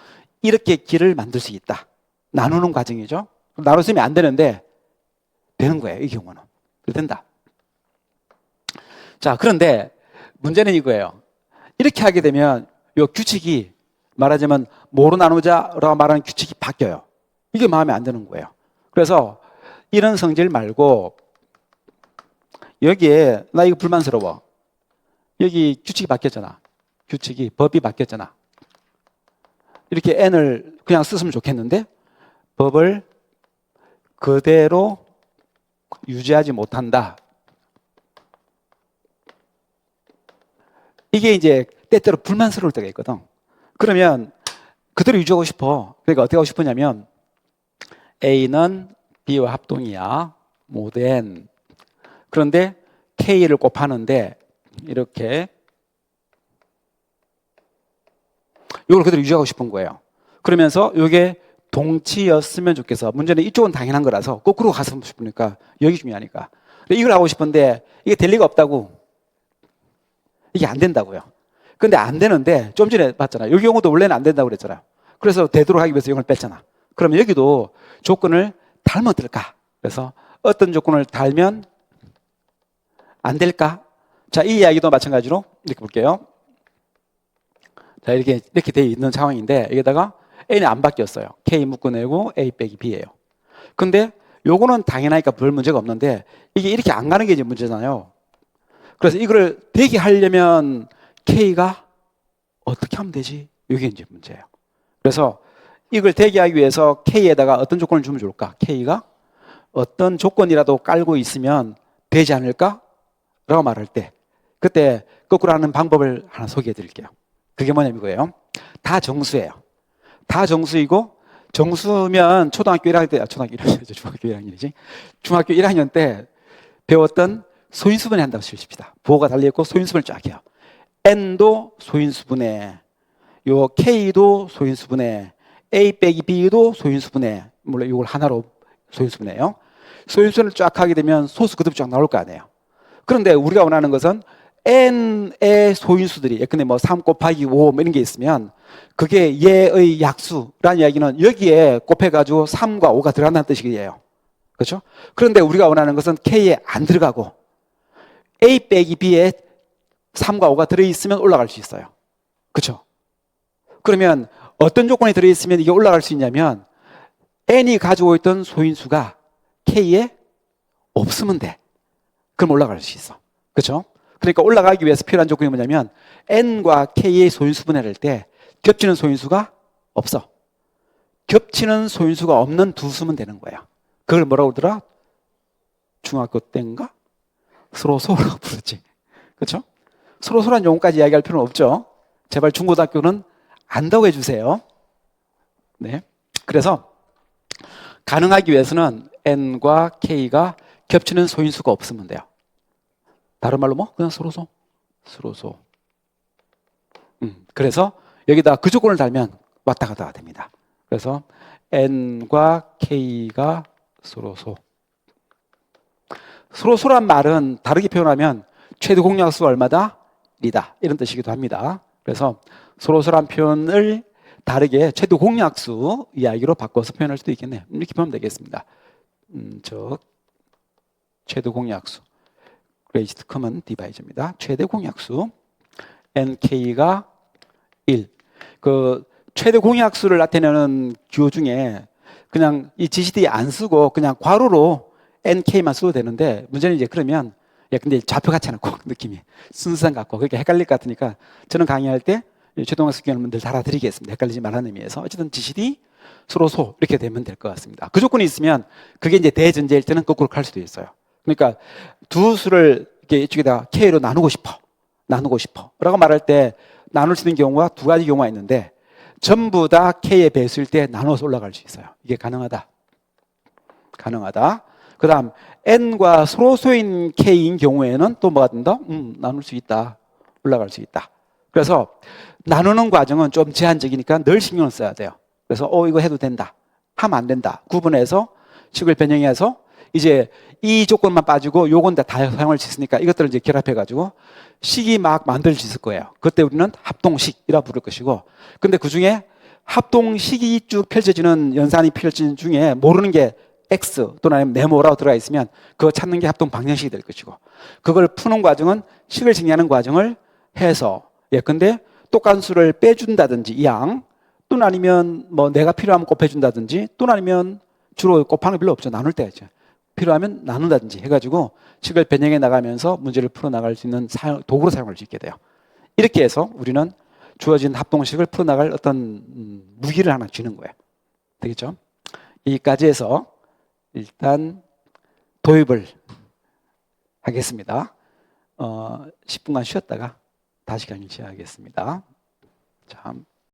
S1: 이렇게 길을 만들 수 있다. 나누는 과정이죠. 나눴으면 안 되는데 되는 거예요. 이 경우는. 된다. 자, 그런데 문제는 이거예요. 이렇게 하게 되면 이 규칙이 말하자면 뭐로 나누자라고 말하는 규칙이 바뀌어요. 이게 마음에 안 드는 거예요. 그래서 이런 성질 말고 여기에 나 이거 불만스러워. 여기 규칙이 바뀌었잖아. 규칙이 법이 바뀌었잖아. 이렇게 n을 그냥 썼으면 좋겠는데 법을 그대로 유지하지 못한다. 이게 이제 때때로 불만스러울 때가 있거든. 그러면 그대로 유지하고 싶어. 그러니까 어떻게 하고 싶으냐면 A는 B와 합동이야. 모드 N. 그런데 K를 곱하는데 이렇게 이걸 그대로 유지하고 싶은 거예요. 그러면서 이게 동치였으면 좋겠어. 문제는 이쪽은 당연한 거라서 거꾸로 갔으면 싶으니까 여기 중요하니까. 이걸 하고 싶은데 이게 될 리가 없다고. 이게 안 된다고요. 근데 안 되는데 좀 전에 봤잖아요. 이 경우도 원래는 안 된다고 그랬잖아요. 그래서 되도록 하기 위해서 이걸 뺐잖아. 그러면 여기도 조건을 달면 어떨까? 그래서 어떤 조건을 달면 안 될까? 자, 이 이야기도 마찬가지로 이렇게 볼게요. 자, 이렇게 되어 있는 상황인데 여기다가 A는 안 바뀌었어요. K 묶어내고 A 빼기 B예요. 근데 요거는 당연하니까 별 문제가 없는데 이게 이렇게 안 가는 게 이제 문제잖아요. 그래서 이거를 되게 하려면 K가 어떻게 하면 되지? 이게 이제 문제예요. 그래서 이걸 대기하기 위해서 K에다가 어떤 조건을 주면 좋을까? K가 어떤 조건이라도 깔고 있으면 되지 않을까? 라고 말할 때 그때 거꾸로 하는 방법을 하나 소개해 드릴게요. 그게 뭐냐면 이거예요. 다 정수예요. 다 정수이고 정수면 초등학교 1학년 때 초등학교 1학년이죠. 중학교 1학년이지. 중학교 1학년 때 배웠던 소인수분해 한다고 치십시다. 부호가 달려있고 소인수분을 쫙 해요. N도 소인수분해, 요 K도 소인수분해, A 빼기 B도 소인수분해. 물론 이걸 하나로 소인수분해요. 소인수분을 쫙 하게 되면 소수 그대로 쫙 나올 거 아니에요. 그런데 우리가 원하는 것은 N의 소인수들이 예컨대 뭐 3 곱하기 5 뭐 이런 게 있으면 그게 얘의 약수라는 이야기는 여기에 곱해가지고 3과 5가 들어간다는 뜻이에요. 그렇죠? 그런데 우리가 원하는 것은 K에 안 들어가고 A 빼기 B에 3과 5가 들어있으면 올라갈 수 있어요. 그렇죠? 그러면 어떤 조건이 들어있으면 이게 올라갈 수 있냐면 N이 가지고 있던 소인수가 K에 없으면 돼. 그럼 올라갈 수 있어. 그렇죠? 그러니까 올라가기 위해서 필요한 조건이 뭐냐면 N과 K의 소인수분해를 할 때 겹치는 소인수가 없어. 겹치는 소인수가 없는 두 수면 되는 거야. 그걸 뭐라고 그러더라? 중학교 때인가? 서로서라고 부르지. 그렇죠? 서로서란 용어까지 이야기할 필요는 없죠.
S2: 제발 중고등학교는 안다고 해주세요. 네. 그래서 가능하기 위해서는 n과 k가 겹치는 소인수가 없으면 돼요. 다른 말로 뭐? 그냥 서로소. 서로소. 그래서 여기다 그 조건을 달면 왔다 갔다 됩니다. 그래서 n과 k가 서로소. 서로소란 말은 다르게 표현하면 최대 공약수가 얼마다? 1이다. 이런 뜻이기도 합니다. 그래서 서로소란 표현을 다르게 최대 공약수 이야기로 바꿔서 표현할 수도 있겠네요. 이렇게 보면 되겠습니다. 즉 최대 공약수 greatest common divisor입니다. 최대 공약수 nk가 1. 그 최대 공약수를 나타내는 기호 중에 그냥 이 GCD 안 쓰고 그냥 괄호로 nk만 써도 되는데 문제는 이제 그러면 근데 좌표 같지 않고 느낌이 순수한 같고 그렇게 헷갈릴 것 같으니까 저는 강의할 때 최동학습 여러분들 달아드리겠습니다. 헷갈리지 말라는 의미에서 어쨌든 GCD 서로소 이렇게 되면 될 것 같습니다. 그 조건이 있으면 그게 이제 대전제일 때는 거꾸로 갈 수도 있어요. 그러니까 두 수를 이렇게 이쪽에다 K로 나누고 싶어 라고 말할 때 나눌 수 있는 경우가 두 가지 경우가 있는데 전부 다 K의 배수일 때 나눠서 올라갈 수 있어요. 이게 가능하다. 그 다음 N과 서로소인 K인 경우에는 또 뭐가 된다? 나눌 수 있다. 올라갈 수 있다. 그래서 나누는 과정은 좀 제한적이니까 늘 신경을 써야 돼요. 그래서 이거 해도 된다. 하면 안 된다. 구분해서 식을 변형해서 이제 이 조건만 빠지고 요건 다 사용할 수 있으니까 이것들을 이제 결합해가지고 식이 막 만들 수 있을 거예요. 그때 우리는 합동식이라 부를 것이고 근데 그 중에 합동식이 쭉 펼쳐지는 연산이 펼쳐지는 중에 모르는 게 X 또는 아니면 네모라고 들어가 있으면 그거 찾는 게 합동 방정식이 될 것이고 그걸 푸는 과정은 식을 정리하는 과정을 해서 근데 똑같은 수를 빼준다든지 양 또는 아니면 뭐 내가 필요하면 곱해준다든지 또는 아니면 주로 곱하는 게 별로 없죠. 나눌 때 있죠. 필요하면 나눈다든지 해가지고 식을 변형해 나가면서 문제를 풀어나갈 수 있는 도구로 사용할 수 있게 돼요. 이렇게 해서 우리는 주어진 합동식을 풀어나갈 어떤 무기를 하나 쥐는 거예요. 되겠죠? 여기까지 해서 일단 도입을 하겠습니다. 10분간 쉬었다가 다시 강의 시작하겠습니다. 자.